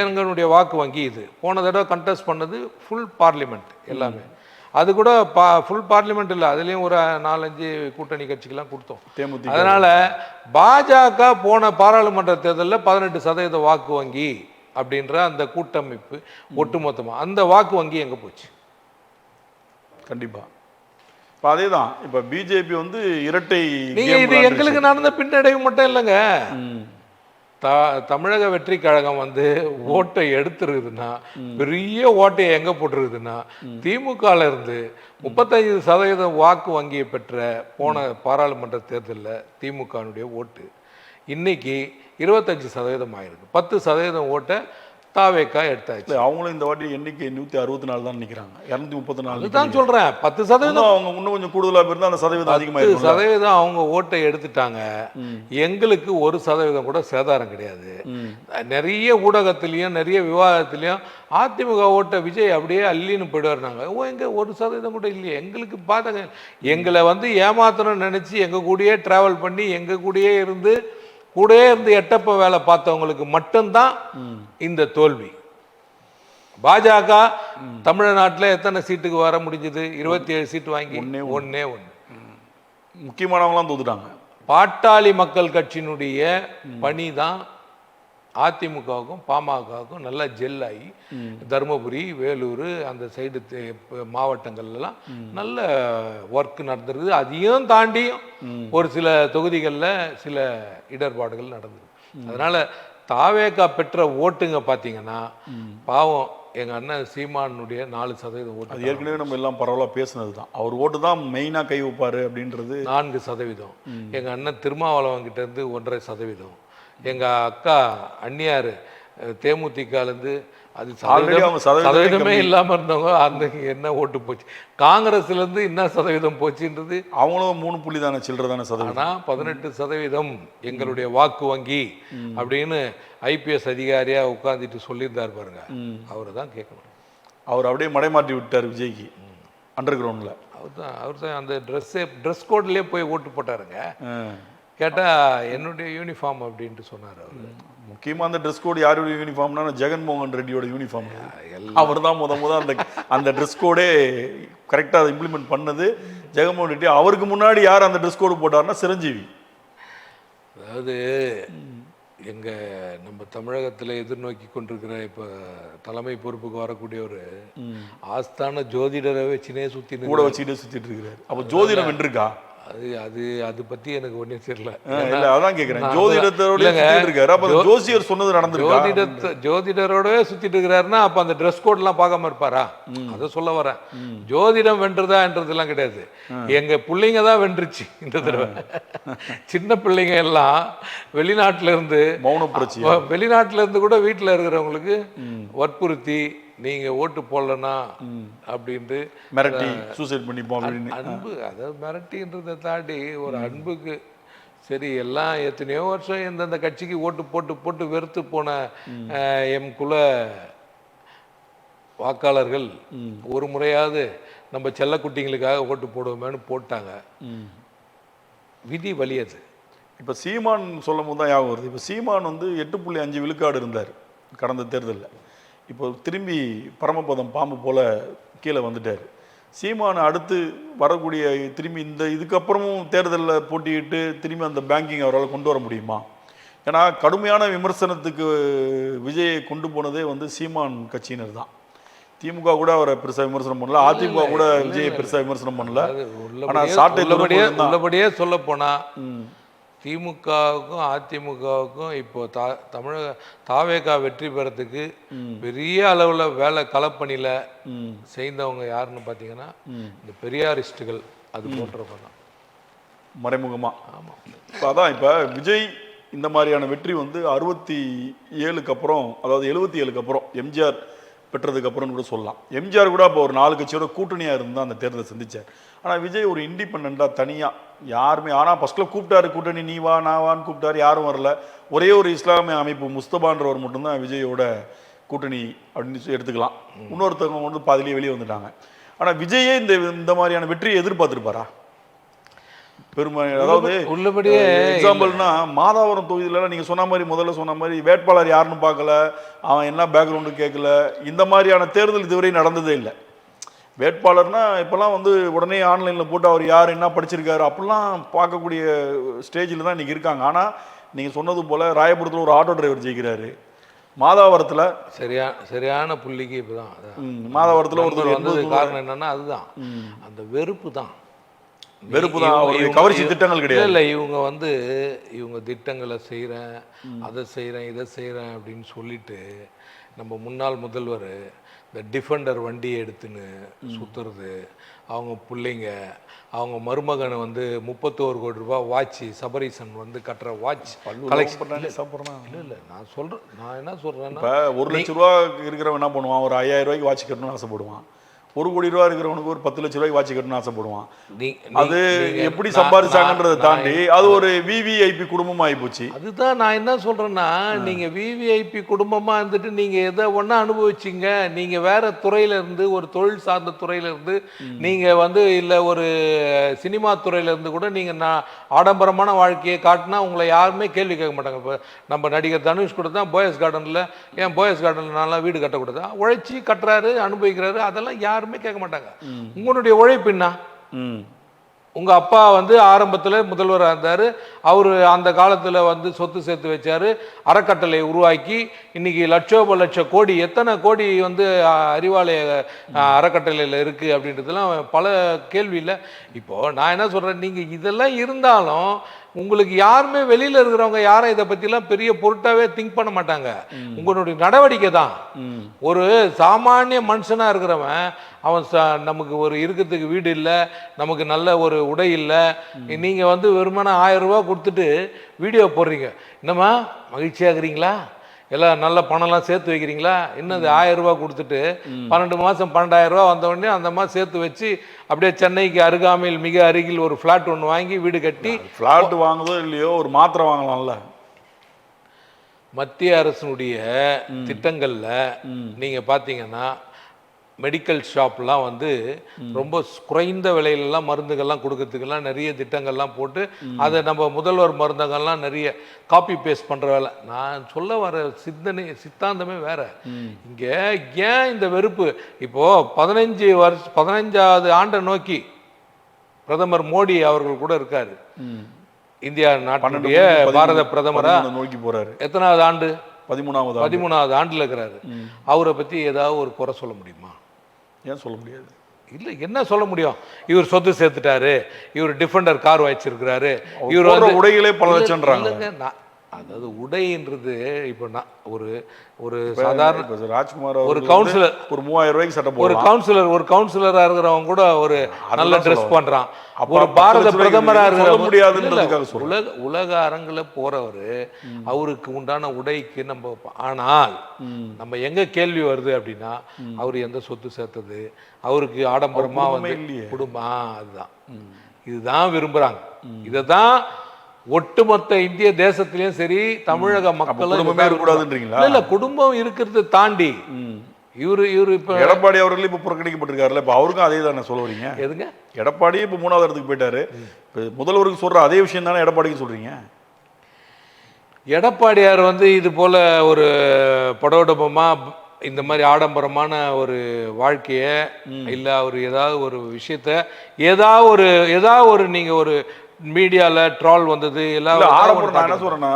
எங்களுடைய வாக்கு வங்கி இது. போன தடவை கண்டெஸ்ட் பண்ணது ஃபுல் பார்லிமெண்ட் எல்லாமே. அது கூட ஃபுல் பார்லிமெண்ட் இல்லை, அதுலேயும் ஒரு 4-5 கூட்டணி கட்சிக்கெல்லாம் கொடுத்தோம். அதனால பாஜக போன பாராளுமன்ற தேர்தலில் 18% வாக்கு வங்கி அப்படின்ற அந்த கூட்டமைப்பு ஒட்டுமொத்தமாக அந்த வாக்கு வங்கி எங்கே போச்சு? கண்டிப்பாக இப்போ அதே தான். இப்போ பிஜேபி வந்து இரட்டை, இது எங்களுக்கு நடந்த பின்னடைவு மட்டும் இல்லைங்க. தமிழக வெற்றி கழகம் வந்து ஓட்டை எடுத்துருக்குதுன்னா, பெரிய ஓட்டையை எங்க போட்டுருக்குதுன்னா, திமுகல இருந்து 35% வாக்கு வங்கியை பெற்ற போன பாராளுமன்ற தேர்தலில் திமுகனுடைய ஓட்டு இன்னைக்கு 25% ஆயிருக்கு. 10% ஓட்டை தாவேக்கா எடுத்தாச்சு. அவங்களும் இந்த வாட்டி எண்ணிக்கை 164 தான் நிற்கிறாங்க. 234 தான் சொல்றேன். 10% அவங்க இன்னும் கொஞ்சம் கூடுதலாக இருந்தால் அந்த சதவீதம் அதிகமாக 10% அவங்க ஓட்டை எடுத்துட்டாங்க. எங்களுக்கு 1% கூட சேதாரம் கிடையாது. நிறைய ஊடகத்திலையும் நிறைய விவாதத்திலையும் அதிமுக ஓட்டை விஜய் அப்படியே அள்ளின்னு போயிடுவாருனாங்க. எங்க 1% கூட இல்லையே, எங்களுக்கு பாத்தங்க. எங்களை வந்து ஏமாத்தணும்னு நினைச்சு எங்க கூடயே டிராவல் பண்ணி எங்க கூடயே இருந்து எட்டப்ப வேலை பார்த்தவங்களுக்கு மட்டும்தான் இந்த தோல்வி. பாஜக தமிழ்நாட்டில் எத்தனை சீட்டுக்கு வர முடிஞ்சது? 27 சீட்டு வாங்கி ஒன்னே ஒன்று. முக்கியமானவங்களாம் தோத்துட்டாங்க. பாட்டாளி மக்கள் கட்சியினுடைய பணி தான் அதிமுகவுக்கும் பாமகவுக்கும் நல்லா ஜெல் ஆகி தருமபுரி, வேலூர் அந்த சைடு மாவட்டங்கள்லாம் நல்ல ஒர்க் நடந்துருது. அதையும் தாண்டியும் ஒரு சில தொகுதிகளில் சில இடர்பாடுகள் நடந்தது. அதனால தாவேக்கா பெற்ற ஓட்டுங்க பார்த்தீங்கன்னா பாவம் எங்கள் அண்ணன் சீமானுடைய 4% ஓட்டு. அது ஏற்கனவே நம்ம எல்லாம் பரவலாக பேசுனது தான். அவர் ஓட்டு தான் மெயினாக கை வைப்பார் அப்படின்றது. 4%. எங்கள் அண்ணன் திருமாவளவன் கிட்ட இருந்து 1.5%. எங்கள் அக்கா அந்நியார் தேமுதிகலேருந்து அது Already அவங்க சதவீதமே சதவீதமே கம்மி. இல்லாம இருந்தவங்க அந்த என்ன ஓட்டு போச்சு. காங்கிரஸ்ல இருந்து என்ன சதவீதம் போச்சுன்றது. அவங்களும் 3 புள்ளி தானே சில்லற தானே சதவீதம். ஆனா 18% எங்களுடைய வாக்கு வங்கி அப்படின்னு ஐபிஎஸ் அதிகாரியா உட்கார்ந்துட்டு சொல்லியிருந்தார் பாருங்க. அவரை தான் கேட்கணும். அவர் அப்படியே மடைமாற்றி விட்டார் விஜய்க்கு அண்டர் கிரவுண்ட்ல. அவர் தான் அந்த ட்ரெஸ் கோட்லயே போய் ஓட்டு போட்டாருங்க. கேட்டா என்னுடைய யூனிஃபார்ம் அப்படின்ட்டு சொன்னார் அவர். முக்கியமா அந்த ட்ரெஸ் கோட் யாருடைய யூனிஃபார்ம்னா ஜெகன்மோகன் ரெட்டியோட யூனிஃபார்ம். அவர் தான் முத அந்த ட்ரெஸ் கோடே கரெக்டாக அதை இம்ப்ளிமெண்ட் பண்ணது ஜெகன்மோகன் ரெட்டி. அவருக்கு முன்னாடி யார் அந்த ட்ரெஸ் கோடு போட்டார்னா சிரஞ்சீவி. அதாவது நம்ம தமிழகத்தில் எதிர்நோக்கி கொண்டிருக்கிற இப்போ தலைமை பொறுப்புக்கு வரக்கூடிய ஒரு ஆஸ்தான ஜோதிடரை வச்சுனே கூட வச்சுக்கிட்டே சுத்திட்டு இருக்கிறாரு. அப்போ ஜோதிடம் வென்றிருக்கா? அது பத்தி எனக்கு ஒன்றும் தெரியல. அதான் கேட்கிறேன். ஜோதிடத்தோட இருக்காரு. அப்ப ஜோசியர் சொன்னது நடந்திருக்கு. ஜோதிடரோடவே சுத்திட்டு இருக்கிறாருன்னா அப்ப அந்த ட்ரெஸ் கோட் எல்லாம் பார்க்காம இருப்பாரா? அதை சொல்ல வரேன். ஜோதிடம் வென்றதான்றதெல்லாம் கிடையாது. எங்க பிள்ளைங்க தான் வென்றுச்சு இந்த தடவை. சின்ன பிள்ளைங்க எல்லாம் வெளிநாட்டுல இருந்து மௌன புரட்சி, வெளிநாட்டுல இருந்து கூட வீட்டுல இருக்கிறவங்களுக்கு வற்புறுத்தி நீங்க ஓட்டு போடலன்னா அப்படின்ட்டு மிரட்டி சூசைட் பண்ணிப்போம் அப்படின்னு. அன்பு, அதாவது மிரட்டின்றதை தாண்டி ஒரு அன்புக்கு சரி எல்லாம் எத்தனையோ வருஷம் எந்தெந்த கட்சிக்கு ஓட்டு போட்டு போட்டு வெறுத்து போன எம் குல வாக்காளர்கள் ஒரு முறையாவது நம்ம செல்லக்குட்டிங்களுக்காக ஓட்டு போடுவோமேனு போட்டாங்க. விதி வலியது. இப்போ சீமான் சொல்லும் போது தான் ஞாபகம் வருது. இப்போ சீமான் 8.5 விழுக்காடு இருந்தார் கடந்த தேர்தலில். இப்போ திரும்பி பரமபதம் பாம்பு போல் கீழே வந்துட்டார். சீமானை அடுத்து வரக்கூடிய திரும்பி இதுக்கப்புறமும் தேர்தலில் போட்டியிட்டு திரும்பி அந்த பேங்கிங் அவரால் கொண்டு வர முடியுமா? ஏன்னா கடுமையான விமர்சனத்துக்கு விஜயை கொண்டு போனதே சீமான் கட்சியினர் தான். திமுக கூட அவரை பெருசாக விமர்சனம் பண்ணல, அதிமுக கூட விஜயை பெருசாக விமர்சனம் பண்ணல. ஆனால் சாட்டை உள்ளபடியே சொல்ல போனா திமுகவுக்கும் அதிமுகவுக்கும் இப்போ தாவேகா வெற்றி பெறத்துக்கு பெரிய அளவில் வேலை களப்பணியில் செய்தவங்க யாருன்னு பார்த்தீங்கன்னா இந்த பெரியாரிஸ்டுகள். அது போன்றவங்க தான் மறைமுகமாக. ஆமாம். இப்போ அதான் இப்போ விஜய் இந்த மாதிரியான வெற்றி 67க்கு அப்புறம், அதாவது 77க்கு அப்புறம் எம்ஜிஆர் பெற்றதுக்கு அப்புறம் கூட சொல்லலாம். எம்ஜிஆர் கூட அப்போ ஒரு 4 கட்சியோட கூட்டணியாக இருந்தால் அந்த தேர்தலை சந்திச்சார். ஆனால் விஜய் ஒரு இண்டிபெண்டாக தனியாக யாருமே, ஆனால் ஃபஸ்ட்டில் கூப்பிட்டாரு கூட்டணி, நீ வா நான் வான்னு கூப்பிட்டாரு, யாரும் வரல. ஒரே ஒரு இஸ்லாமிய அமைப்பு முஸ்தபான்றவர் மட்டும்தான் விஜயோட கூட்டணி அப்படின்னு எடுத்துக்கலாம். இன்னொருத்தவங்க பாதிலேயே வெளியே வந்துட்டாங்க. ஆனால் விஜயே இந்த மாதிரியான வெற்றியை எதிர்பார்த்துருப்பாரா? பெருமை, அதாவது உள்ளபடியே எக்ஸாம்பிள்னா மாதாவரம் தொகுதியில நீங்க முதல்ல சொன்ன மாதிரி வேட்பாளர் யாருன்னு பார்க்கல, அவன் என்ன பேக்ரவுண்டு கேட்கல. இந்த மாதிரியான தேர்தல் இதுவரை நடந்ததே இல்லை. வேட்பாளர்னா இப்பெல்லாம் உடனே ஆன்லைன்ல போட்டு அவர் யார் என்ன படிச்சிருக்காரு அப்படிலாம் பார்க்கக்கூடிய ஸ்டேஜில் தான் இன்னைக்கு இருக்காங்க. ஆனா நீங்க சொன்னது போல ராயபுரத்தில் ஒரு ஆட்டோ டிரைவர் ஜெயிக்கிறாரு. மாதாவரத்தில் சரியான புள்ளிக்கு இப்பதான் மாதாவரத்தில் ஒருத்தர் வந்தது காரணம் என்னன்னா அதுதான் அந்த வெறுப்பு தான். கவர்ச்சி திட்டங்கள் கிடையாது. இல்லை இவங்க திட்டங்களை செய்கிறேன், அதை செய்கிறேன், இதை செய்கிறேன் அப்படின்னு சொல்லிட்டு நம்ம முன்னாள் முதல்வர் இந்த டிஃபெண்டர் வண்டியை எடுத்துன்னு சுற்றுறது, அவங்க பிள்ளைங்க, அவங்க மருமகனை 31 கோடி ரூபாய் வாட்ச் சபரீசன் கட்டுற வாட்ச் கலெக்ஷன் பண்ணாலே சாப்பிட்றான். இல்லை நான் என்ன சொல்கிறேன்னா, இப்போ 1 லட்ச ரூபா இருக்கிறவன் என்ன பண்ணுவான், ஒரு 5000 ரூபாய்க்கு வாட்ச் கட்டணும்னு ஆசைப்படுவான். 1 கோடி ரூபா இருக்கிறவனுக்கு ஒரு 10 லட்ச ரூபாய்க்கு வாட்ச் கட்டணும்னு ஆசைப்படுவான். அது எப்படி சம்பாதிச்சாங்கன்றதை தாண்டி அது ஒரு விவிஐபி குடும்பமா ஆயிப்போச்சு. அதுதான் நான் என்ன சொல்றேன்னா, நீங்க விவிஐபி குடும்பமா இருந்துட்டு நீங்க எதை ஒண்ணா அனுபவிச்சிங்க. நீங்க வேற துறையில இருந்து, ஒரு தொழில் சார்ந்த துறையில இருந்து, நீங்க இல்ல ஒரு சினிமா துறையில இருந்து கூட நீங்க ஆடம்பரமான வாழ்க்கையை காட்டினா உங்களை யாருமே கேள்வி கேட்க மாட்டாங்க. இப்போ நம்ம நடிகர் தனுஷ் கூட தான் போயஸ் கார்டன்ல, ஏன் போயஸ் கார்டன்ல நல்லா வீடு கட்டக்கூடாது, உழைச்சி கட்டுறாரு, அனுபவிக்கிறாரு, அதெல்லாம் யாருமே கேட்க மாட்டாங்க. உங்களுடைய உழைப்பு என்ன? உங்க அப்பா ஆரம்பத்தில் முதல்வராக இருந்தாரு, அவரு அந்த காலத்துல சொத்து சேர்த்து வச்சாரு, அறக்கட்டளை உருவாக்கி இன்னைக்கு லட்ச கோடி, எத்தனை கோடி அறிவாலய அறக்கட்டளையில் இருக்கு அப்படின்றதுலாம் பல கேள்வி இல்லை. இப்போ நான் என்ன சொல்றேன், நீங்க இதெல்லாம் இருந்தாலும் உங்களுக்கு யாருமே வெளியில இருக்கிறவங்க யாரும் இதை பத்திலாம் பெரிய பொருட்டாவே திங்க் பண்ண மாட்டாங்க. உங்களுடைய நடவடிக்கை தான். ஒரு சாமானிய மனுஷனா இருக்கிறவன் அவன் நமக்கு ஒரு இருக்கிறதுக்கு வீடு இல்லை, நமக்கு நல்ல ஒரு உடை இல்லை, நீங்க வெறுமனே 1000 ரூபா கொடுத்துட்டு வீடியோ போடுறீங்க, என்னம்மா மகிழ்ச்சியாகிறீங்களா, எல்லாம் நல்ல பணம்லாம் சேர்த்து வைக்கிறீங்களா? என்னது 1000 ரூபா கொடுத்துட்டு 12 மாதம் 12,000 ரூபா வந்த உடனே அந்த மாதிரி சேர்த்து வச்சு அப்படியே சென்னைக்கு அருகாமையில் மிக அருகில் ஒரு ஃப்ளாட் ஒன்று வாங்கி வீடு கட்டி. ஃப்ளாட் வாங்குதோ இல்லையோ ஒரு மாத்திரை வாங்கலாம்ல. மத்திய அரசினுடைய திட்டங்கள்ல நீங்க பாத்தீங்கன்னா மெடிக்கல் ஷாப்லாம் வந்து ரொம்ப குறைந்த விலையிலலாம் மருந்துகள்லாம் கொடுக்கறதுக்கெல்லாம் நிறைய திட்டங்கள்லாம் போட்டு அதை நம்ம முதல்வர் மருந்தகம்லாம் நிறைய காப்பி பேஸ்ட் பண்ற வேலை. நான் சொல்ல வர சித்தாந்தமே வேற. இங்க ஏன் இந்த வெறுப்பு? இப்போ 15வது ஆண்டை நோக்கி பிரதமர் மோடி அவர்கள் கூட இருக்காரு. இந்தியா நாட்டுடைய பாரத பிரதமரா நோக்கி போறாரு. எத்தனாவது ஆண்டு? 13வது ஆண்டுல இருக்கிறாரு. அவரை பத்தி ஏதாவது ஒரு குறை சொல்ல முடியுமா? ஏன் சொல்ல முடியாது? இல்லை, என்ன சொல்ல முடியும்? இவர் சொத்து சேர்த்துட்டாரு, இவர் டிஃபெண்டர் கார் வாங்கிச்சிருக்கிறாரு, இவர் வந்து உடைகளே பல லட்சம்ன்றாங்க. அதாவது உடைன்றது இப்போ நான் ஒரு சாதாரண ராஜ்குமார் ஒரு கவுன்சிலர் ஒரு 3000 ரூபாய்க்கு சட்டை ஒரு கவுன்சிலரா இருக்கிறவங்க கூட ஒரு நல்ல ட்ரெஸ் பண்றான். ஒரு பாரத பிரதமரா இருக்கிற உலக அரங்குல போறவரு அவருக்கு உண்டான உடைக்கு நம்ம. ஆனால் நம்ம எங்க கேள்வி வருது அப்படின்னா, அவரு எந்த சொத்து சேர்த்தது, அவருக்கு ஆடம்பரமா வந்து குடும்பம், அதுதான் இதுதான் விரும்புறாங்க. இததான் ஒட்டுமொத்த இந்திய தேசத்திலயும் சரி தமிழக மக்களும் இல்ல குடும்பம் இருக்கிறது தாண்டி இவரு இப்ப எடப்பாடி அவர்கள் இப்ப புறக்கணிக்கப்பட்டிருக்காருல்ல, இப்ப அவருக்கும் அதே தானே சொல்ல வரீங்க? எதுங்க? எடப்பாடி இப்ப 3வது இடத்துக்கு போயிட்டாரு. முதல்வருக்கு சொல்ற அதே விஷயம் தானே எடப்பாடிக்கு சொல்றீங்க? எடப்பாடியார் வந்து இது போல ஒரு படோடபமா இந்த மாதிரி ஆடம்பரமான ஒரு வாழ்க்கைய இல்ல அவர் ஏதாவது ஒரு விஷயத்த ஏதாவது ஒரு நீங்க ஒரு மீடியால ட்ரால் வந்தது எல்லாம் ஆடம்பரம். நான் என்ன சொல்றேன்னா,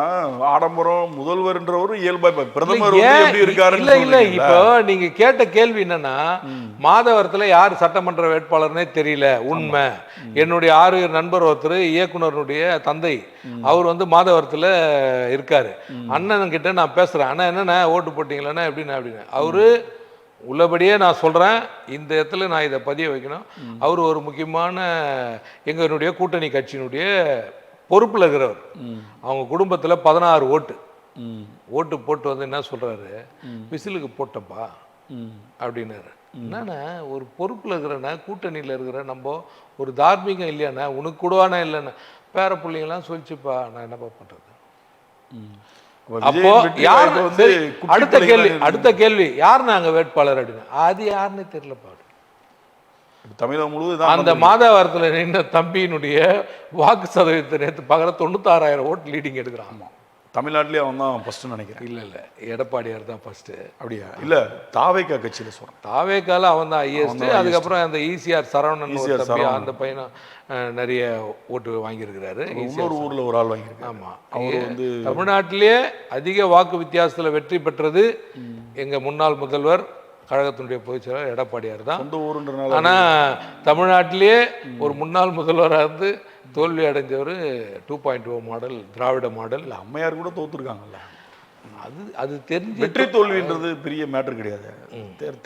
ஆடம்பரம் முதல்வர்ன்றவர் இயல்பா பிரதமர் எப்படி இருக்காரு இல்ல. இப்போ நீங்க கேட்ட கேள்வி என்னன்னா, மாதவரத்துல யார் சட்டமன்ற வேட்பாளர்னே தெரியல. உண்மை. என்னுடைய 6 நண்பர் ஒருத்தர் இயக்குனருடைய தந்தை, அவர் வந்து மாதவரத்துல இருக்காரு. அண்ணன் கிட்ட நான் பேசுறேன், அண்ணா என்னன்னா ஓட்டு போட்டீங்களா அப்படின்னு. அவரு உள்ளபடியே நான் சொல்கிறேன், இந்த இடத்துல நான் இதை பதிய வைக்கணும். அவர் ஒரு முக்கியமான எங்களுடைய கூட்டணி கட்சியினுடைய பொறுப்பில் இருக்கிறவர். அவங்க குடும்பத்தில் 16 ஓட்டு போட்டு வந்து என்ன சொல்கிறாரு, விசிலுக்கு போட்டப்பா அப்படின்னாரு. என்னன்னா ஒரு பொறுப்பில் இருக்கிறேன்னா, கூட்டணியில் இருக்கிற நம்ம ஒரு தார்மீகம் இல்லையாண்ணா, உனக்கு கூடவானா இல்லைன்னா பேர பிள்ளைங்களாம் சொல்லிச்சுப்பா, நான் என்னப்பா பண்ணுறது? அப்போ யார் வந்து அடுத்த கேள்வி யாருன்னு அங்க வேட்பாளர் அப்படின்னு, அது யாருன்னு தெரியலப்பா. தமிழகம் முழுவதும் அந்த மாதவரத்துல நின்ற தம்பியினுடைய வாக்கு சதவீதத்தை நேற்று பார்க்குற 96,000 ஓட்டு லீடிங் எடுக்கிறான். தமிழ்நாட்டிலே அவன் தான் ஃபர்ஸ்ட் நினைக்கிறேன். இல்ல எடப்பாடியார் தான் ஃபர்ஸ்ட். அப்படியா? இல்ல தாவேகா கட்சியில சொல்றேன். தாவேகால அவன் தான் ஹையஸ்ட். அதுக்கப்புறம் அந்த ஈசிஆர் சரவணன் அந்த பையனும் நிறைய ஓட்டு வாங்கியிருக்கிறாரு. இன்னொரு ஊர்ல ஒரு ஆள் வாங்கியிருக்காரு. ஆமா, அவர் வந்து தமிழ்நாட்டிலேயே அதிக வாக்கு வித்தியாசத்துல வெற்றி பெற்றது எங்க முன்னாள் முதல்வர் கழகத்தினுடைய பொதுச் செயலாளர் எடப்பாடியார் தான். ஆனா தமிழ்நாட்டிலேயே ஒரு முன்னாள் முதல்வராக இருந்து தோல்வி அடைஞ்சவர் 2.0 மாடல் திராவிட மாடல். அம்மையார் கூட தோத்துருக்காங்கல்ல. அது தெரிஞ்சு வெற்றி தோல்வின்றது பெரிய மேட்டர் கிடையாது.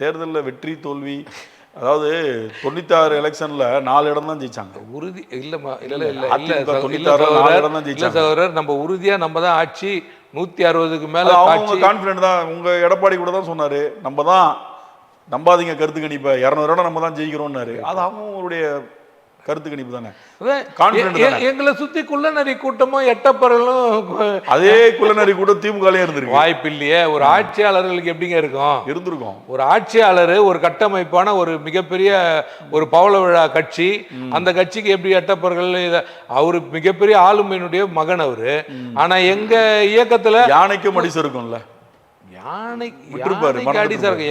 தேர்தலில் வெற்றி தோல்வி, அதாவது 96 எலெக்ஷன்ல 4 இடம் தான் ஜெயிச்சாங்க. உறுதி இல்லம்மா, இல்ல சகோதரர், நம்ம உறுதியா நம்ம தான் ஆட்சி 160க்கு மேல கான்பிடன்ட் தான். உங்க எடப்பாடி கூட தான் சொன்னாரு, நம்ம தான் நம்பாதீங்க கருத்து கணிப்ப 200 இடம் நம்ம தான் ஜெயிக்கிறோம்னாரு. அது அவங்களுடைய கருத்து கணிப்பு தானே. எங்களை சுத்தி குள்ளநரி கூட்டமும் எட்டப்பர்களும் அதே குள்ளநரி கூட்டம் திமுகலயே இருந்திருக்கு. வாய்ப்பு இல்லையே. ஒரு ஆட்சியாளர்களுக்கு எப்படிங்க இருந்திருக்கும்? ஒரு ஆட்சியாளர் ஒரு கட்டமைப்பான ஒரு மிகப்பெரிய ஒரு பவள விழா கட்சி, அந்த கட்சிக்கு எப்படி எட்டப்பர்கள்? அவரு மிகப்பெரிய ஆளுமையினுடைய மகன் அவரு. ஆனா எங்க இயக்கத்துல யானைக்கும் அடிசு இருக்கும்ல.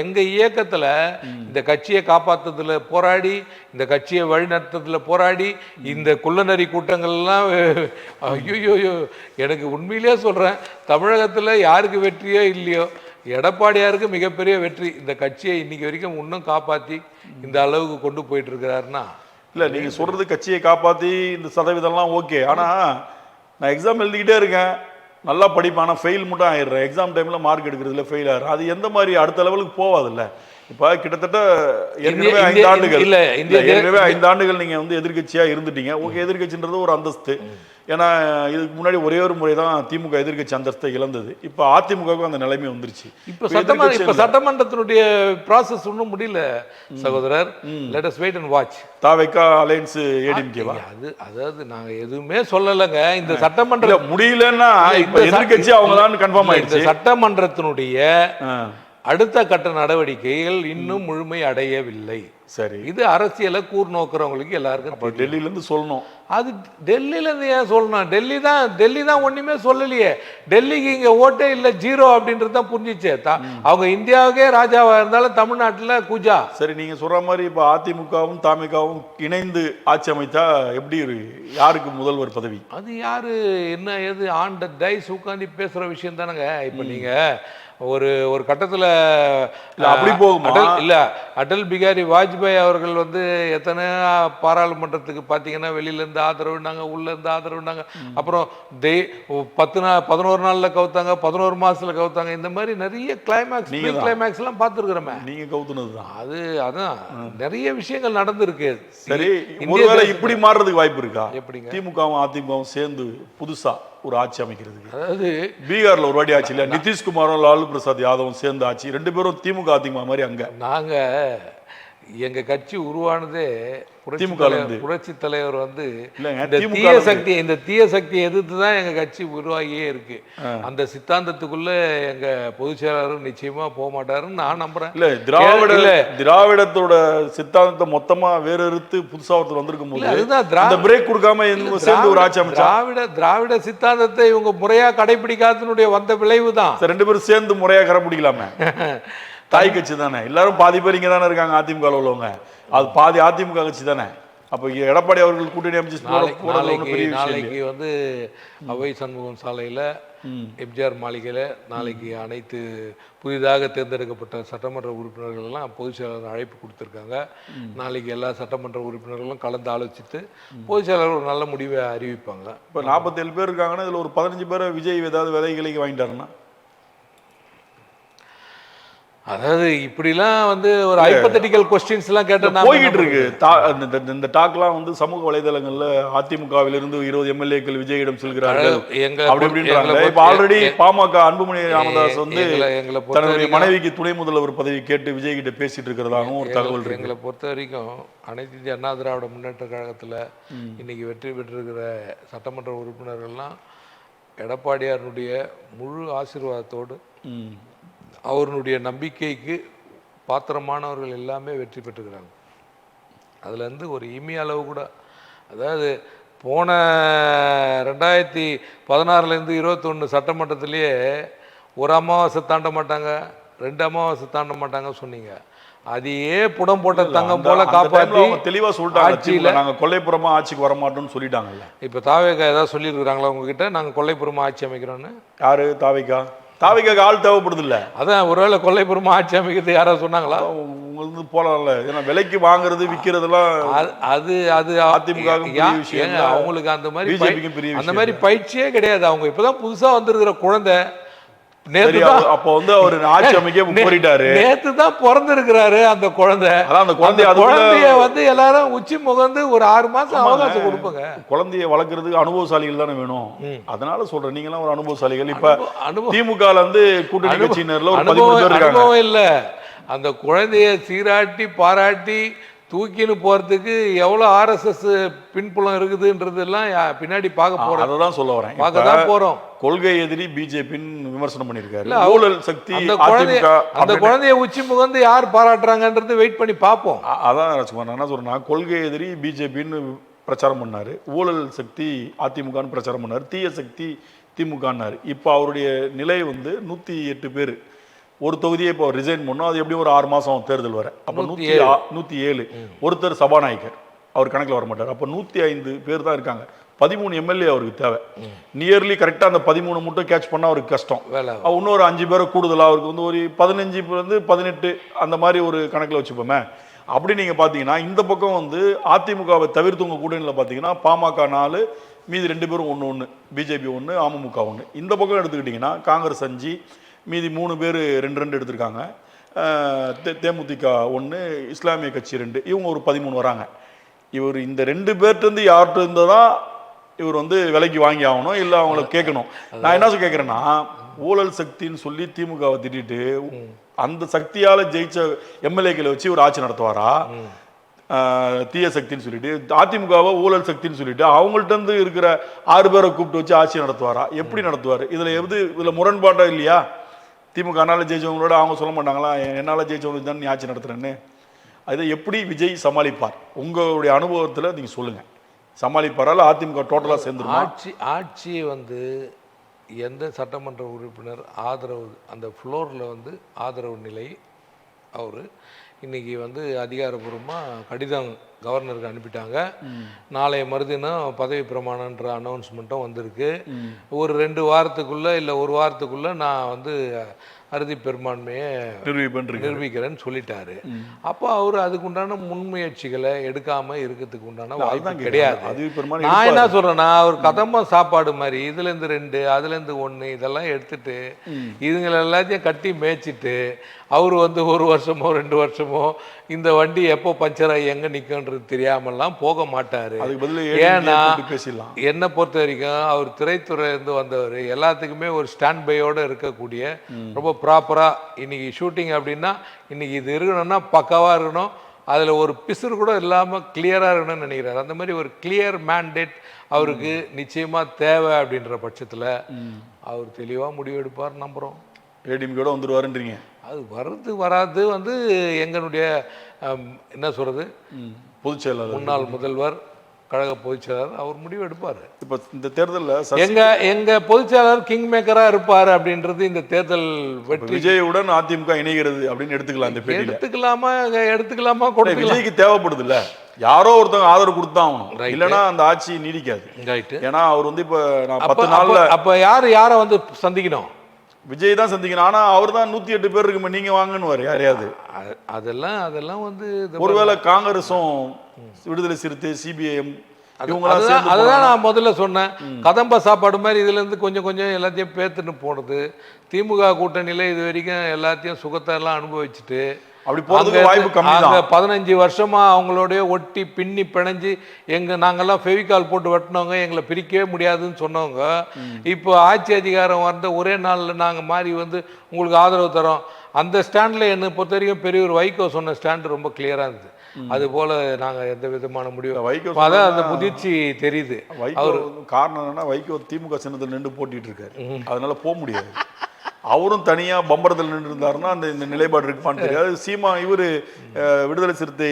எங்க இயக்கத்துல இந்த கட்சியை காப்பாத்துறதுல போராடி, இந்த கட்சியை வழிநடத்துறதுல போராடி, இந்த குள்ளநரி கூட்டங்கள் எல்லாம் ஐயோ, எனக்கு உண்மையிலேயே சொல்றேன், தமிழகத்துல யாருக்கு வெற்றியோ இல்லையோ எடப்பாடியாருக்கு மிகப்பெரிய வெற்றி. இந்த கட்சியை இன்னைக்கு வரைக்கும் இன்னும் காப்பாத்தி இந்த அளவுக்கு கொண்டு போயிட்டு இருக்கிறாருன்னா. இல்ல நீங்க சொல்றது கட்சியை காப்பாத்தி இந்த சதவீதம்லாம் ஓகே. ஆனா நான் எக்ஸாம் எழுதிக்கிட்டே இருக்கேன், நல்லா படிப்பேன், ஆனால் ஃபெயில் மட்டும் ஆயிடுறேன். எக்ஸாம் டைமில் மார்க் எடுக்கிறதுல ஃபெயில் ஆகிடுறேன். அது எந்த மாதிரி அடுத்த லெவலுக்கு போகாதுல்ல. இப்ப கிட்டத்தட்ட ஏற்கனவே 5 ஆண்டுகள் ஏற்கனவே 5 ஆண்டுகள் நீங்க வந்து எதிர்க்கட்சியா இருந்துட்டீங்க. உங்க எதிர்க்கட்சின்றது ஒரு அந்தஸ்து. ஏன்னா இதுக்கு முன்னாடி ஒரே ஒரு முறை தான் திமுக எதிர்க்கட்சி அந்தஸ்தை இழந்தது. இப்ப அதிமுகவுக்கு அந்த நிலைமை வந்துருச்சு. இப்ப சட்டமன்றத்தினுடைய ப்ராசஸ் ஒன்றும் முடியல சகோதரர். Let us wait and watch. தாவேகா அலையன்ஸ் ஏடிஎம்கேவா? அதாவது நாங்க எதுவுமே சொல்லலைங்க. இந்த சட்டமன்ற முடியலன்னா இப்ப எதிர்க்கட்சி அவங்க தான் கன்ஃபார்ம் ஆயிடுச்சு. சட்டமன்றத்தினுடைய அடுத்த கட்ட நடவடிக்கைகள் இன்னும் முழுமை அடையவில்லை. சரி, இது அரசியலை கூர்நோக்குறவங்களுக்கு எல்லாருக்கும் டெல்லியில இருந்து சொல்லணும். அது டெல்லியில இருந்து ஏன் சொல்லணும்? டெல்லி தான் ஒண்ணுமே சொல்லலையே. டெல்லிக்கு இங்க ஓட்டே இல்லை, 0 அப்படின்றது தான் புரிஞ்சிச்சு. அவங்க இந்தியாவுக்கே ராஜாவா இருந்தாலும் தமிழ்நாட்டுல குஜா. சரி, நீங்க சொல்ற மாதிரி இப்ப அதிமுகவும் தாமிகவும் இணைந்து ஆட்சி அமைச்சா எப்படி யாருக்கு முதல்வர் பதவி? அது யாரு என்ன ஏது ஆன் த டைஸ் உட்காந்து பேசுற விஷயம் தானங்க. இப்ப நீங்க ஒரு கட்டத்துல அப்படி போகுமா? இல்ல, அடல் பிகாரி வாஜ்பாய் அவர்கள் வந்து எத்தனை பாராளுமன்றத்துக்கு பாத்தீங்கன்னா வெளியில இருந்து ஆதரவுனாங்க, உள்ள இருந்து ஆதரவுனாங்க. அப்புறம் 11 நாள்ல கவுத்தாங்க, 11 மாசத்துல கவுத்தாங்க. இந்த மாதிரி நிறைய கிளைமேக்ஸ் எல்லாம் பார்த்துருக்கிறோமே. நீங்க கவுத்துனதுதான் அது. அதான் நிறைய விஷயங்கள் நடந்திருக்கு. சரி, ஒருவேளை இப்படி மாறுறதுக்கு வாய்ப்பு இருக்கா? எப்படிங்க? திமுகவும் அதிமுகவும் சேர்ந்து புதுசா ஒரு ஆட்சி அமைக்கிறதுக்கு. அதாவது பீகார்ல ஒரு வாட்டி ஆட்சி இல்ல, நிதிஷ்குமாரும் லாலு பிரசாத் யாதவும் சேர்ந்து ஆட்சி. 2 பேரும் திமுக அதிமுக மாதிரி. அங்க நாங்க எங்க கட்சி உருவானதே புரட்சி தலைவர் வந்து இந்த தீய சக்தியை எதிர்த்து தான் எங்க கட்சி உருவாகியே இருக்கு. அந்த சித்தாந்தத்துக்குள்ள எங்க பொதுச் செயலாளர் நிச்சயமா போக மாட்டாருன்னு நான் நம்புறேன். இல்ல, திராவிடத்தோட சித்தாந்தத்தை மொத்தமா வேறறுத்து புதுசா ஒருத்தர் வந்திருக்கும் போது அதுதான் பிரேக் கொடுக்காம சேர்ந்து ஒரு ஆட்சி அமைச்சா. திராவிட சித்தாந்தத்தை இவங்க முறையா கடைபிடிக்காதனுடைய வந்த விளைவு தான். 2 பேரும் சேர்ந்து முறையா கடைபிடிக்கலாமே. தாய் கட்சி தானே, எல்லாரும் பாதி பேர் இங்க தானே இருக்காங்க அதிமுக உள்ளவங்க. அது பாதி அதிமுக கட்சி தானே. அப்ப எடப்பாடி அவர்கள் கூட்டணி அமைச்சு நாளைக்கு வந்து அவை சண்முகம் சாலையில எம்ஜிஆர் மாளிகையில நாளைக்கு அனைத்து புதிதாக தேர்ந்தெடுக்கப்பட்ட சட்டமன்ற உறுப்பினர்கள் எல்லாம் பொதுச் செயலாளர் அழைப்பு கொடுத்துருக்காங்க. நாளைக்கு எல்லா சட்டமன்ற உறுப்பினர்களும் கலந்து ஆலோசித்து பொதுச் செயலாளர் ஒரு நல்ல முடிவை அறிவிப்பாங்க. இப்ப 47 பேர் இருக்காங்கன்னா இதுல ஒரு 15 பேரை விஜய் ஏதாவது விலைக்கு வாங்கிட்டாருன்னா, அதாவது இப்படிலாம் வந்து ஒரு ஹைபோதெட்டிக்கல் क्वेश्चंस எல்லாம் கேட்டா போயிட்டு இருக்கு. இந்த டாக்லாம் வந்து சமூக வலைதளங்கள்ல அதிமுகவிலிருந்து 20 எம்எல்ஏக்கள் விஜயிடம் செல்கிறார்கள் அப்படி இப்படின்றாங்க. இப்ப ஆல்ரெடி பாமக அன்புமணி ராமதாஸ் வந்து தன்னுடைய மனைவிக்கு துணை முதல்வர் பதவி கேட்டு விஜய் கிட்ட பேசிட்டு இருக்கிறதாகவும் ஒரு தகவல் இருக்கு. எங்களை பொறுத்த வரைக்கும் அனைத்து இந்திய அண்ணா திராவிட முன்னேற்ற கழகத்துல இன்னைக்கு வெற்றி பெற்றிருக்கிற சட்டமன்ற உறுப்பினர்கள்லாம் எடப்பாடியாருடைய முழு ஆசீர்வாதத்தோடு அவருடைய நம்பிக்கைக்கு பாத்திரமானவர்கள் எல்லாமே வெற்றி பெற்றுக்கிறாங்க. அதுலேருந்து ஒரு இமி அளவு கூட, அதாவது போன 2016லேருந்து 21 சட்டமன்றத்திலேயே ஒரு அமாவாசை தாண்ட மாட்டாங்க, 2 அமாவாசை தாண்ட மாட்டாங்க சொன்னீங்க. அதையே புடம் போட்ட தங்கம் போல காப்பாற்றி தெளிவா சொல்லிட்டாங்க. நாங்க கொல்லைப்புறமா ஆட்சிக்கு வர மாட்டோம்னு சொல்லிட்டாங்கல்ல. இப்போ தாவேகா ஏதாவது சொல்லியிருக்கிறாங்களா உங்ககிட்ட நாங்க கொல்லைப்புறமா ஆட்சி அமைக்கிறோன்னு? யாரு? தாவேகாக்கு ஆள் தேவைப்படுது இல்ல. அதான் ஒருவேளை கொல்லைப்புறமா ஆட்சி அமைக்கிறது யாராவது சொன்னாங்களா? உங்களுக்கு போலாம்ல. ஏன்னா விலைக்கு வாங்குறது விற்கிறதுலாம் அது அதிமுக அவங்களுக்கு அந்த மாதிரி பயிற்சியே கிடையாது. அவங்க இப்பதான் புதுசா வந்திருக்கிற குழந்தை. அப்ப வந்து அவர் ஆட்சி அமைக்க போரிட்டாரு. நேத்து தான் பிறந்திருக்கிறாரு அந்த குழந்தை. அந்த குழந்தைய வந்து எல்லாரும் உச்சி முகந்து ஒரு 6 மாசம் அவகாசம் கொடுப்பாங்க. குழந்தைய வளர்க்கறதுக்கு அனுபவசாலிகள் தானே வேணும். அதனால சொல்றேன், நீங்க எல்லாம் ஒரு அனுபவசாலிகள். இப்ப திமுக வந்து கூட்டணி கட்சியினர்ல ஒரு 13 பேர் இருக்காங்க. அனுபவம் இல்ல, அந்த குழந்தைய சீராட்டி பாராட்டி தூக்கின்னு போறதுக்கு எவ்வளவு RSS பின்புலம் இருக்குதுன்றதெல்லாம் பின்னாடி பார்க்க போறோம். அதான் சொல்ல வரேன். பார்க்கதான் போறோம். கொள்கை எதிரி பிஜேபின்னு விமர்சனம் பண்ணிருக்காரு. ஊழல் சக்தி அந்த குழந்தைய உச்சி முகந்து யார் பாராட்டுறாங்கன்றது வெயிட் பண்ணி பார்ப்போம். அதான் ராஜ்குமார் என்ன சொல்றேன்னா, கொள்கை எதிரி பிஜேபின்னு பிரச்சாரம் பண்ணாரு, ஊழல் சக்தி அதிமுகன்னு பிரச்சாரம் பண்ணாரு, தீய சக்தி திமுகன்னாரு. இப்போ அவருடைய நிலை வந்து 108 பேர் ஒரு தொகுதியை இப்போ ரிசைன் பண்ணோம். அது எப்படி ஒரு 6 மாசம் தேர்தல் வர. அப்போ 107 ஒருத்தர் சபாநாயகர் அவர் கணக்கில் வர மாட்டார். அப்போ 105 பேர் தான் இருக்காங்க. 13 எம்எல்ஏ அவருக்கு தேவை. நியர்லி கரெக்டாக அந்த 13 மட்டும் கேட்ச் பண்ணால் அவருக்கு கஷ்டம். இன்னொரு 5 பேரை கூடுதலாக அவருக்கு வந்து ஒரு 15 18 அந்த மாதிரி ஒரு கணக்கில் வச்சுப்போமே. அப்படி நீங்கள் பார்த்தீங்கன்னா இந்த பக்கம் வந்து அதிமுகவை தவிர்த்து உங்கள் கூட்டணியில் பார்த்தீங்கன்னா பாமக 4, மீதி 2 பேரும் 1 பிஜேபி 1 அமமுக 1. இந்த பக்கம் எடுத்துக்கிட்டிங்கன்னா காங்கிரஸ் 5, மீதி 3 பேர் 2 எடுத்திருக்காங்க. தேமுதிக 1, இஸ்லாமிய கட்சி 2, இவங்க ஒரு 13 வராங்க. இவர் இந்த 2 பேர்ட்டேருந்து யார்கிட்ட இருந்ததான் இவர் வந்து விலைக்கு வாங்கி ஆகணும், இல்லை அவங்கள கேட்கணும். நான் என்ன கேட்குறேன்னா, ஊழல் சக்தின்னு சொல்லி திமுகவை திட்டிட்டு அந்த சக்தியால் ஜெயிச்ச எம்எல்ஏக்களை வச்சு ஒரு ஆட்சி நடத்துவாரா? தீய சக்தின்னு சொல்லிட்டு அதிமுகவை ஊழல் சக்தின்னு சொல்லிட்டு அவங்கள்ட்ட இருந்து இருக்கிற 6 பேரை கூப்பிட்டு வச்சு ஆட்சி நடத்துவாரா? எப்படி நடத்துவார்? இதில் முரண்பாடா இல்லையா? திமுக என்னால் ஜெயிச்சவங்களோட அவங்க சொல்ல மாட்டாங்களா, என்னால் ஜெயிச்சவங்களுக்கு தான் நீ ஆட்சி நடத்துறேன்னு? அதை எப்படி விஜய் சமாளிப்பார்? உங்களுடைய அனுபவத்தில் நீங்கள் சொல்லுங்கள். சமாளிப்பாரால் அதிமுக டோட்டலாக சேர்ந்துருமா? ஆட்சியை வந்து எந்த சட்டமன்ற உறுப்பினர் ஆதரவு, அந்த ஃப்ளோரில் வந்து ஆதரவு நிலை அவர் இன்னைக்கு வந்து அதிகாரப்பூர்வமாக கடிதம் கவர்னருக்கு அனுப்பிட்டாங்க. நாளைய மறுதினம் பதவி பிரமாணன்ற அனௌன்ஸ்மெண்ட்டும் வந்திருக்கு. ஒரு 2 வாரத்துக்குள்ளே இல்லை 1 வாரத்துக்குள்ளே நான் வந்து அறுதி பெரும்பான்மையை நிரூபிக்கிறேன்னு சொல்லிட்டாரு. அப்போ அவர் அதுக்குண்டான முன்முயற்சிகளை எடுக்காமல் இருக்கிறதுக்கு உண்டான வாய்ப்பு கிடையாது. நான் என்ன சொல்கிறேன்னா, அவர் கதம்ப சாப்பாடு மாதிரி இதுலேருந்து 2 அதுலேருந்து 1 இதெல்லாம் எடுத்துட்டு இதுங்களை எல்லாத்தையும் கட்டி மேய்ச்சிட்டு அவர் வந்து 1 வருஷமோ 2 வருஷமோ இந்த வண்டி எப்போ பஞ்சர் ஆகி எங்கே நிற்குன்றது தெரியாமலாம் போக மாட்டார். ஏன்னா என்னை பொறுத்த வரைக்கும் அவர் திரைத்துறையிலேருந்து வந்தவர், எல்லாத்துக்குமே ஒரு ஸ்டாண்ட் பையோடு இருக்கக்கூடிய, ரொம்ப ப்ராப்பராக இன்னைக்கு ஷூட்டிங் அப்படின்னா இன்னைக்கு இது இருக்கணும்னா பக்காவாக இருக்கணும், அதில் ஒரு பிசுறு கூட இல்லாமல் கிளியராக இருக்கணும்னு நினைக்கிறார். அந்த மாதிரி ஒரு கிளியர் மேண்டேட் அவருக்கு நிச்சயமாக தேவை. அப்படின்ற பட்சத்தில் அவர் தெளிவாக முடிவெடுப்பார் நம்புகிறோம். ஏடிஎம்கேட வந்துடுவாருன்றீங்க? அது வருது வராது வந்து எங்களுடைய என்ன சொல்கிறது, பொதுச் செயலாளர், முன்னாள் முதல்வர், கழக பொதுச் செயலாளர் அவர் முடிவு எடுப்பார். இப்போ இந்த தேர்தலில் எங்க பொதுச் செயலாளர் கிங் மேக்கராக இருப்பார் அப்படின்றது இந்த தேர்தல் வெற்றி. விஜயுடன் அதிமுக இணைகிறது அப்படின்னு எடுத்துக்கலாம். இந்த பேட்டி எடுத்துக்கலாமா கூட விஜய்க்கு தேவைப்படுது இல்ல, யாரோ ஒருத்தவங்க ஆதரவு கொடுத்தா ஆகணும், இல்லைன்னா அந்த ஆட்சி நீடிக்காது. ஏன்னா அவர் வந்து இப்போ நான் 10 நாள்ல அப்போ யாரை வந்து சந்திக்கணும்? விஜய் தான் சந்திக்கணும். ஆனா அவர் தான் 108 பேர் இருக்குமே, நீங்க வாங்கன்னு யாரையாவது. அதெல்லாம் வந்து ஒருவேளை காங்கிரஸும் விடுதலை சிறுத்தை சிபிஐஎம் அதுதான் நான் முதல்ல சொன்னேன். கதம்ப சாப்பாடு மாதிரி இதுல இருந்து கொஞ்சம் கொஞ்சம் எல்லாத்தையும் பேத்துன்னு போனது. திமுக கூட்டணியில இது வரைக்கும் எல்லாத்தையும் சுகத்தை எல்லாம் அனுபவிச்சுட்டு அப்படி போறதுக்கு வாய்ப்பு கம்மி தான். 15 வருஷமா அவங்களோடய ஒட்டி பின்னி பிணைஞ்சு நாங்கெல்லாம் ஃபெவிகால் போட்டு வெட்டினவங்க, எங்களை பிரிக்கவே முடியாதுன்னு சொன்னவங்க இப்போ ஆட்சி அதிகாரம் வந்த ஒரே நாளில் நாங்கள் மாறி வந்து உங்களுக்கு ஆதரவு தரோம். அந்த ஸ்டாண்டில் என்னை பொறுத்த வரைக்கும் பெரியவர் வைகோ சொன்ன ஸ்டாண்டு ரொம்ப கிளியராக இருந்தது. அது போல நாங்கள் எந்த விதமான முடிவு வைகோ அதான் அந்த முதிர்ச்சி தெரியுது. அவர் காரணம் என்னன்னா, வைகோ திமுக சின்னத்தில் நின்று போட்டிட்டு இருக்காரு, அதனால போக முடியாது. அவரும் தனியாக பம்பரத்தில் நின்று இருந்தாருன்னா இந்த நிலைப்பாடு இருக்குமான்னு தெரியாது. சீமா இவர் விடுதலை சிறுத்தை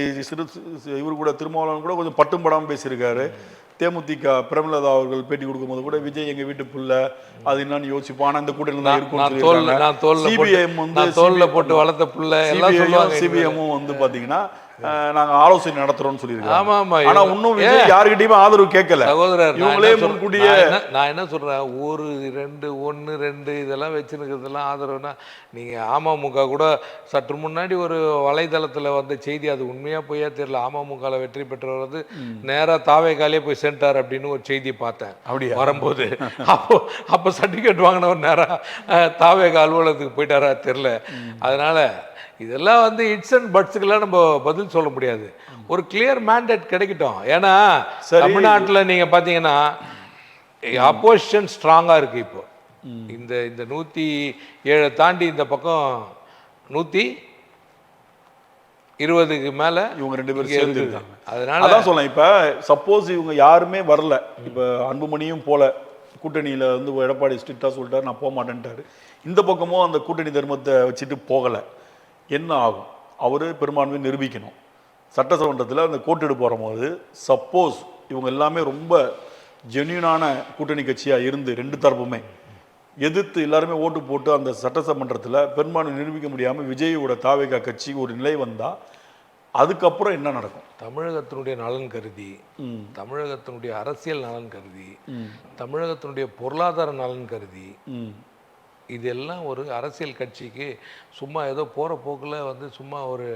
இவர் கூட திருமாவளவன் கூட கொஞ்சம் பட்டும் படாமல் பேசியிருக்காரு. தேமுதிக பிரேமலதா அவர்கள் பேட்டி கொடுக்கும்போது கூட விஜய் எங்க வீட்டு புள்ள அது என்னன்னு யோசிப்போம், ஆனா இந்த கூட்டணி தான் இருக்கும். சிபிஎம் வந்து தோல்ல போட்டு வளர்த்த புள்ள சிபிஎம்மும் வந்து பாத்தீங்கன்னா நாங்க ஆலோசனை நடத்துறோம்னு சொல்லியிருக்கோம். ஆனா இன்னும் விஜய் யாருக்கிட்டையுமே ஆதரவு கேட்கல. சகோதரர் இவங்களே முன்கூட்டியே நான் என்ன சொல்றேன், 1 2 1 2 இதெல்லாம் வச்சுருக்கிறதெல்லாம் ஆதரவுனா, நீங்க அமமுக கூட சற்று முன்னாடி ஒரு வலைதளத்துல வந்த செய்தி, அது உண்மையா பொய்யா தெரியல, அமமுகவில் வெற்றி பெற்றவர் வந்து நேரா தாவேகாலே போய் சென்றார் அப்படின்னு ஒரு செய்தி பார்த்தேன் அப்படியே வரும்போது. அப்போ சர்டிஃபிகேட் வாங்கினவர் நேரா தாவேகா அலுவலகத்துக்கு போயிட்டாரா தெரியல. அதனால இதெல்லாம் வந்து இட்ஸ் அண்ட் பட்ஸுக்கெல்லாம் நம்ம பதில் சொல்ல முடியாது. ஒரு கிளியர் மேண்டேட் கிடைக்கட்டும். ஏன்னா தமிழ்நாட்டில் நீங்கள் பார்த்தீங்கன்னா அப்போசிஷன் ஸ்ட்ராங்காக இருக்குது. இப்போ இந்த 107 தாண்டி இந்த பக்கம் 120க்கு மேலே இவங்க 2 பேரும் சேர்ந்துருக்காங்க. அதனால அதான் சொல்லலாம். இப்போ சப்போஸ் இவங்க யாருமே வரல, இப்போ அன்புமணியும் போல கூட்டணியில் வந்து எடப்பாடி ஸ்ட்ரிக்டாக சொல்லிட்டாரு நான் போக மாட்டேன்ட்டாரு, இந்த பக்கமும் அந்த கூட்டணி தர்மத்தை வச்சுட்டு போகலை, என்ன ஆகும்? அவர் பெரும்பான்மை நிரூபிக்கணும். சட்டசபையில் அந்த கோட்டெடு போகும்போது சப்போஸ் இவங்க எல்லாமே ரொம்ப ஜென்யூனான கூட்டணி கட்சியாக இருந்து 2 தரப்புமே எதிர்த்து எல்லாருமே ஓட்டு போட்டு அந்த சட்டசமன்றத்தில் பெரும்பான்மை நிரூபிக்க முடியாமல் விஜயோட தாவேகா கட்சி ஒரு நிலை வந்தால் அதுக்கப்புறம் என்ன நடக்கும்? தமிழகத்தினுடைய நலன் கருதி, தமிழகத்தினுடைய அரசியல் நலன் கருதி, தமிழகத்தினுடைய பொருளாதார நலன் கருதி இதெல்லாம் ஒரு அரசியல் கட்சிக்கு சும்மா ஏதோ போகிற போக்கில் வந்து சும்மா ஒரு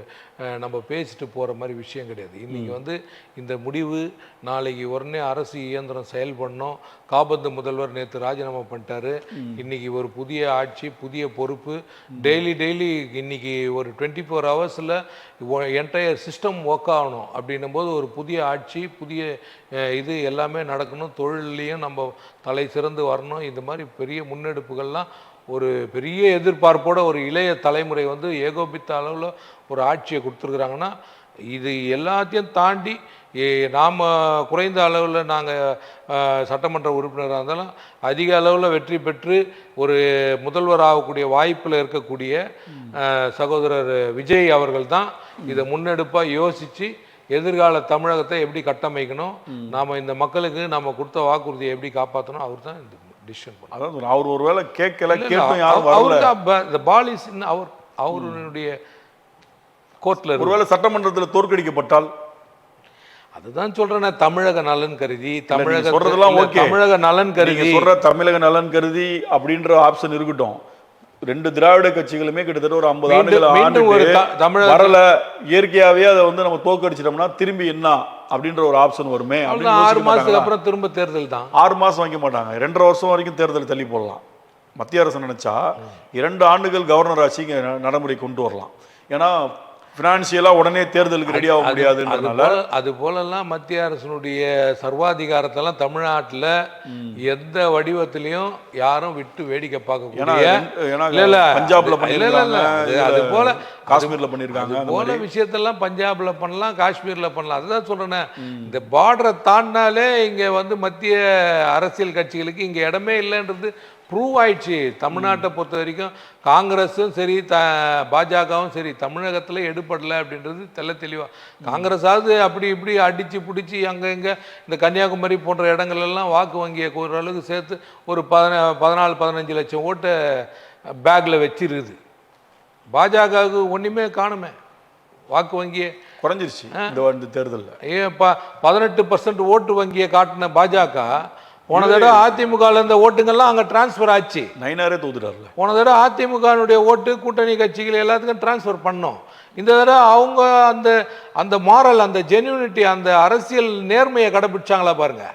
நம்ம பேசிட்டு போகிற மாதிரி விஷயம் கிடையாது. இன்றைக்கி வந்து இந்த முடிவு நாளைக்கு உடனே அரசு இயந்திரம் செயல்படணும். காபந்து முதல்வர் நேற்று ராஜினாமா பண்ணிட்டாரு. இன்றைக்கி ஒரு புதிய ஆட்சி, புதிய பொறுப்பு. டெய்லி இன்றைக்கி ஒரு 24 ஹவர்ஸில் என்டையர் சிஸ்டம் ஒர்க் ஆகணும். அப்படின்னும் போது ஒரு புதிய ஆட்சி, புதிய இது எல்லாமே நடக்கணும். தொழிலையும் நம்ம தலை சிறந்து வரணும். இந்த மாதிரி பெரிய முன்னெடுப்புகள்லாம் ஒரு பெரிய எதிர்பார்ப்போட ஒரு இளைய தலைமுறை வந்து ஏகோபித்த அளவில் ஒரு ஆட்சியை கொடுத்துருக்குறாங்கன்னா, இது எல்லாத்தையும் தாண்டி நாம் குறைந்த அளவில் நாங்கள் சட்டமன்ற உறுப்பினராக இருந்தாலும் அதிக அளவில் வெற்றி பெற்று ஒரு முதல்வர் ஆகக்கூடிய வாய்ப்பில் இருக்கக்கூடிய சகோதரர் விஜய் அவர்கள் தான் இதை முன்னெடுப்பாக யோசித்து எதிர்கால தமிழகத்தை எப்படி கட்டமைக்கணும், நாம் இந்த மக்களுக்கு நம்ம கொடுத்த வாக்குறுதியை எப்படி காப்பாற்றணும், அவர் தான் இந்த டிசிஷன் பண்ணார். அதாவது அவர் ஒருவேளை கேட்கல, கேட்டும் யாரும் வரல. அவருடைய கோர்ட்ல ஒருவேளை சட்டமன்றத்தில் தோற்கடிக்கப்பட்டால், அதுதான் சொல்றேன், தமிழக நலன் கருதி, தமிழக நலன் கருதி சொல்ற தமிழக நலன் கருதி அப்படின்ற ஆப்ஷன் இருக்கட்டும். 2 திராவிட கட்சிகளுமே கிட்டத்தட்ட ஒரு 50 ஆண்டுகள் வரல. இயற்கையாவே அதை வந்து நம்ம தோக்கடிச்சிட்டோம்னா திரும்பி என்ன அப்படின்ற ஒரு ஆப்ஷன் வருமே. 6 மாசத்துக்கு அப்புறம் திரும்ப தேர்தல் தான். 6 மாசம் வைக்க மாட்டாங்க, 2.5 வருஷம் வரைக்கும் தேர்தல் தள்ளி போடலாம். மத்திய அரசு நினைச்சா 2 ஆண்டுகள் கவர்னர் ஆட்சி நடைமுறை கொண்டு வரலாம். ஏன்னா பினான்சியலா உடனே தேர்தலுக்கு ரெடி ஆக முடியாதுன்றதுனால அது போலலாம் மத்திய அரசினுடைய சர்வாதிகாரத்தெல்லாம் தமிழ்நாட்டில் எந்த வடிவத்திலையும் யாரும் விட்டு வேடிக்கை பார்க்கக்கூடிய, பஞ்சாப்ல பண்ணிருக்காங்க, அது போல காஷ்மீர்ல பண்ணிருக்காங்க, போல விஷயத்தெல்லாம் பஞ்சாப்ல பண்ணலாம், காஷ்மீர்ல பண்ணலாம். அதுதான் சொல்றேன், இந்த பார்டரை தாண்டினாலே இங்க வந்து மத்திய அரசியல் கட்சிகளுக்கு இங்க இடமே இல்லைன்றது ப்ரூவ் ஆயிடுச்சு. தமிழ்நாட்டை பொறுத்த வரைக்கும் காங்கிரஸும் சரி, பாஜகவும் சரி, தமிழகத்தில் எடுபடலை அப்படின்றது தெளிவாக. காங்கிரஸாவது அப்படி இப்படி அடித்து பிடிச்சி அங்கே இங்கே இந்த கன்னியாகுமரி போன்ற இடங்கள்லாம் வாக்கு வங்கியை ஓரளவுக்கு சேர்த்து ஒரு 14-15 லட்சம் ஓட்டை பேக்கில் வச்சிருக்குது. பாஜகவுக்கு ஒன்றுமே காணுமே, வாக்கு வங்கியை குறைஞ்சிருச்சு இந்த தேர்தலில். 18% ஓட்டு வங்கியை காட்டின பாஜக போன தடவை அதிமுக இந்த ஓட்டுங்கள்லாம் அங்கே டிரான்ஸ்ஃபர் ஆச்சு. நயினாரே தோத்துட்டார்ல. போன தடவை அதிமுகனுடைய ஓட்டு கூட்டணி கட்சிகள் எல்லாத்துக்கும் டிரான்ஸ்ஃபர் பண்ணோம். இந்த தடவை அவங்க அந்த மாரல், அந்த ஜென்யூனிட்டி, அந்த அரசியல் நேர்மையை கடைபிடிச்சாங்களா பாருங்க.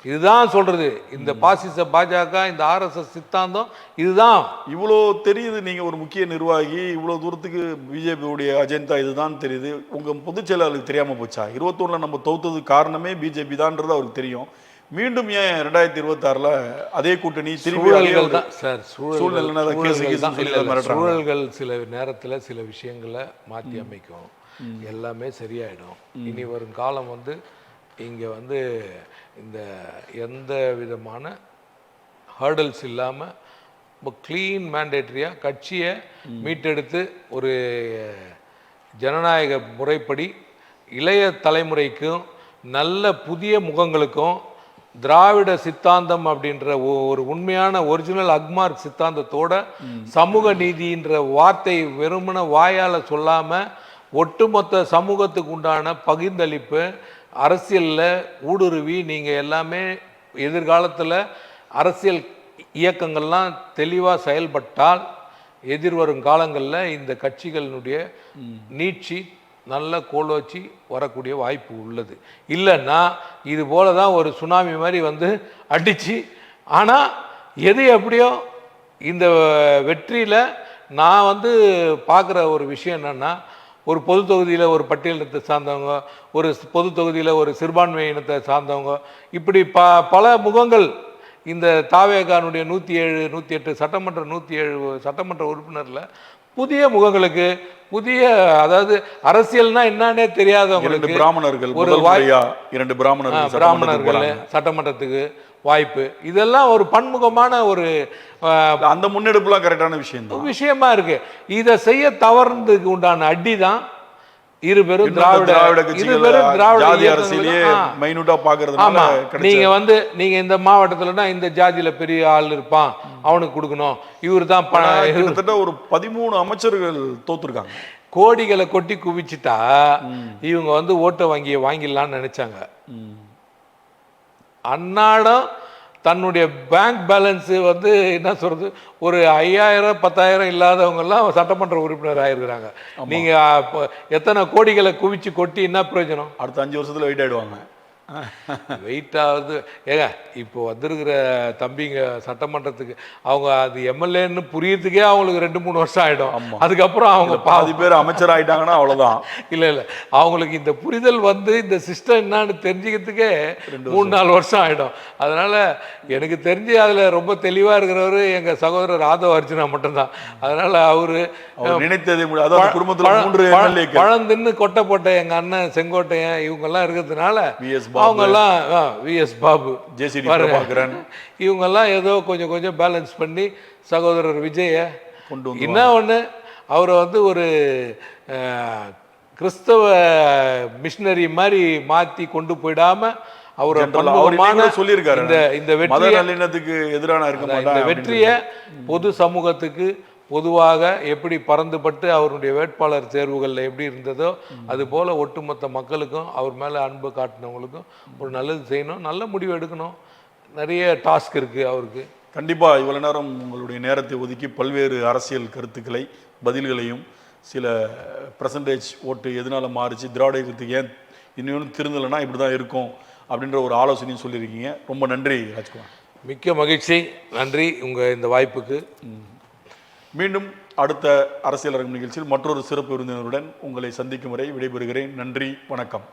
இதுதான் சொல்றது இந்த பாசிச பாஜக, இந்த RSS சித்தாந்தம் இதுதான். இவ்வளோ தெரியுது, நீங்க ஒரு முக்கிய நிர்வாகி, இவ்வளோ தூரத்துக்கு பிஜேபியுடைய அஜெண்டா இதுதான் தெரியுது. உங்க பொதுச் செயலாளருக்கு தெரியாம போச்சா? 21ல் நம்ம தோத்ததுக்கு காரணமே பிஜேபி தான்ன்றது அவருக்கு தெரியும். மீண்டும் ஏன் 2026ல் அதே கூட்டணி சூழல்கள் தான் சார். சூழல்கள் சில நேரத்தில் சில விஷயங்களை மாற்றி அமைக்கும், எல்லாமே சரியாயிடும். இனி வரும் காலம் வந்து இங்கே வந்து இந்த எந்த விதமான ஹர்டல்ஸ் இல்லாமல் க்ளீன் மேண்டேட்ரியாக கட்சியை மீட்டெடுத்து ஒரு ஜனநாயக முறைப்படி இளைய தலைமுறைக்கும் நல்ல புதிய முகங்களுக்கும் திராவிட சித்தாந்தம் அப்படின்ற ஒரு உண்மையான ஒரிஜினல் அக்மார்க் சித்தாந்தத்தோட சமூக நீதின்ற வார்த்தை வெறுமன வாயால் சொல்லாமல் ஒட்டுமொத்த சமூகத்துக்கு உண்டான பகிர்ந்தளிப்பு அரசியலில் ஊடுருவி நீங்கள் எல்லாமே எதிர்காலத்தில் அரசியல் இயக்கங்கள்லாம் தெளிவாக செயல்பட்டால் எதிர்வரும் காலங்களில் இந்த கட்சிகளினுடைய நீட்சி நல்ல கோல் வச்சு வரக்கூடிய வாய்ப்பு உள்ளது. இல்லைன்னா இது போல தான் ஒரு சுனாமி மாதிரி வந்து அடித்து, ஆனால் எது எப்படியோ இந்த வெற்றியில் நான் வந்து பார்க்குற ஒரு விஷயம் என்னென்னா, ஒரு பொது தொகுதியில் ஒரு பட்டியலினத்தை சார்ந்தவங்க, ஒரு பொது தொகுதியில் ஒரு சிறுபான்மை இனத்தை சார்ந்தவங்க, இப்படி பல முகங்கள் இந்த தாவேகானுடைய 107-108 சட்டமன்ற 107 சட்டமன்ற உறுப்பினரில் புதிய முகங்களுக்கு, புதிய, அதாவது அரசியல்னா என்னன்னே தெரியாதவங்களுக்கு, ஒரு 2 பிராமணர்கள் சட்டமன்றத்துக்கு வாய்ப்பு, இதெல்லாம் ஒரு பன்முகமான ஒரு அந்த முன்னெடுப்புலாம் கரெக்டான விஷயமா இருக்கு. இதை செய்ய தவறுறதுக்கு உண்டான அடி தான் இருபெரும் திராவிட நீங்க வந்து நீங்க இந்த மாவட்டத்துலனா இந்த ஜாதியில பெரிய ஆள் இருப்பான், அவனுக்கு கொடுக்கணும், இவரு தான் கிட்டத்தட்ட ஒரு 13 அமைச்சர்கள் தோத்துருக்காங்க. கோடிகளை கொட்டி குவிச்சுட்டா இவங்க வந்து ஓட்டை வாங்கிடலாம்னு நினைச்சாங்க. அன்னாடம் தன்னுடைய பேங்க் பேலன்ஸு வந்து என்ன சொல்கிறது ஒரு 5000 10,000 இல்லாதவங்கெல்லாம் சட்டமன்ற உறுப்பினர் ஆகிருக்கிறாங்க. நீங்கள் இப்போ எத்தனை கோடிகளை குவிச்சு கொட்டி என்ன பிரயோஜனம்? அடுத்த 5 வருஷத்தில் வெயிட் ஆகிடுவாங்க. வெயிட் ஆகுது. ஏங்க இப்போ வந்திருக்கிற தம்பிங்க சட்டமன்றத்துக்கு அவங்க அது எம்எல்ஏன்னு புரியறதுக்கே அவங்களுக்கு 2-3 வருஷம் ஆகிடும். அதுக்கப்புறம் அவங்க பாதி பேர் அமைச்சர் ஆகிட்டாங்கன்னா அவ்வளோதான். இல்லை அவங்களுக்கு இந்த புரிதல் வந்து இந்த சிஸ்டம் என்னன்னு தெரிஞ்சுக்கிறதுக்கே 3-4 வருஷம் ஆகிடும். அதனால் எனக்கு தெரிஞ்சு அதில் ரொம்ப தெளிவாக இருக்கிறவர் எங்கள் சகோதரர் ராதவ அர்ஜுனா மட்டும்தான். அதனால் அவர் நினைத்ததை குடும்பத்தில் பழந்தின்னு கொட்டை போட்ட எங்கள் அண்ணன் செங்கோட்டையன் இவங்கெல்லாம் இருக்கிறதுனால அவங்கெல்லாம் விஎஸ் பாபு இவங்கெல்லாம் ஏதோ கொஞ்சம் பேலன்ஸ் பண்ணி சகோதரர் விஜய கொண்டு வந்து என்ன ஒன்று அவரை வந்து ஒரு கிறிஸ்தவ மிஷினரி மாதிரி மாற்றி கொண்டு போயிடாம அவர் சொல்லியிருக்காரு. இந்த வெற்றியை எதிரான இந்த வெற்றியை பொது சமூகத்துக்கு பொதுவாக எப்படி பறந்துபட்டு அவருடைய வேட்பாளர் தேர்வுகளில் எப்படி இருந்ததோ அதுபோல் ஒட்டுமொத்த மக்களுக்கும் அவர் மேலே அன்பு காட்டினவங்களுக்கும் ஒரு நல்லது செய்யணும், நல்ல முடிவு எடுக்கணும். நிறைய டாஸ்க் இருக்குது அவருக்கு. கண்டிப்பாக இவ்வளோ நேரம் உங்களுடைய நேரத்தை ஒதுக்கி பல்வேறு அரசியல் கருத்துக்களை பதில்களையும் சில பர்சன்டேஜ் ஓட்டு எதனால் மாறிச்சு, திராவிட இயக்கத்துக்கு ஏன் இன்னும் திருந்தலைன்னா இப்படி தான் இருக்கும் அப்படின்ற ஒரு ஆலோசனையும் சொல்லியிருக்கீங்க. ரொம்ப நன்றி ராஜ்குமார். மிக்க மகிழ்ச்சி. நன்றி உங்கள் இந்த வாய்ப்புக்கு. மீண்டும் அடுத்த அரசியல் அரங்கம் நிகழ்ச்சியில் மற்றொரு சிறப்பு விருந்தினருடன் உங்களை சந்திக்கும் வரை விடைபெறுகிறேன். நன்றி, வணக்கம்.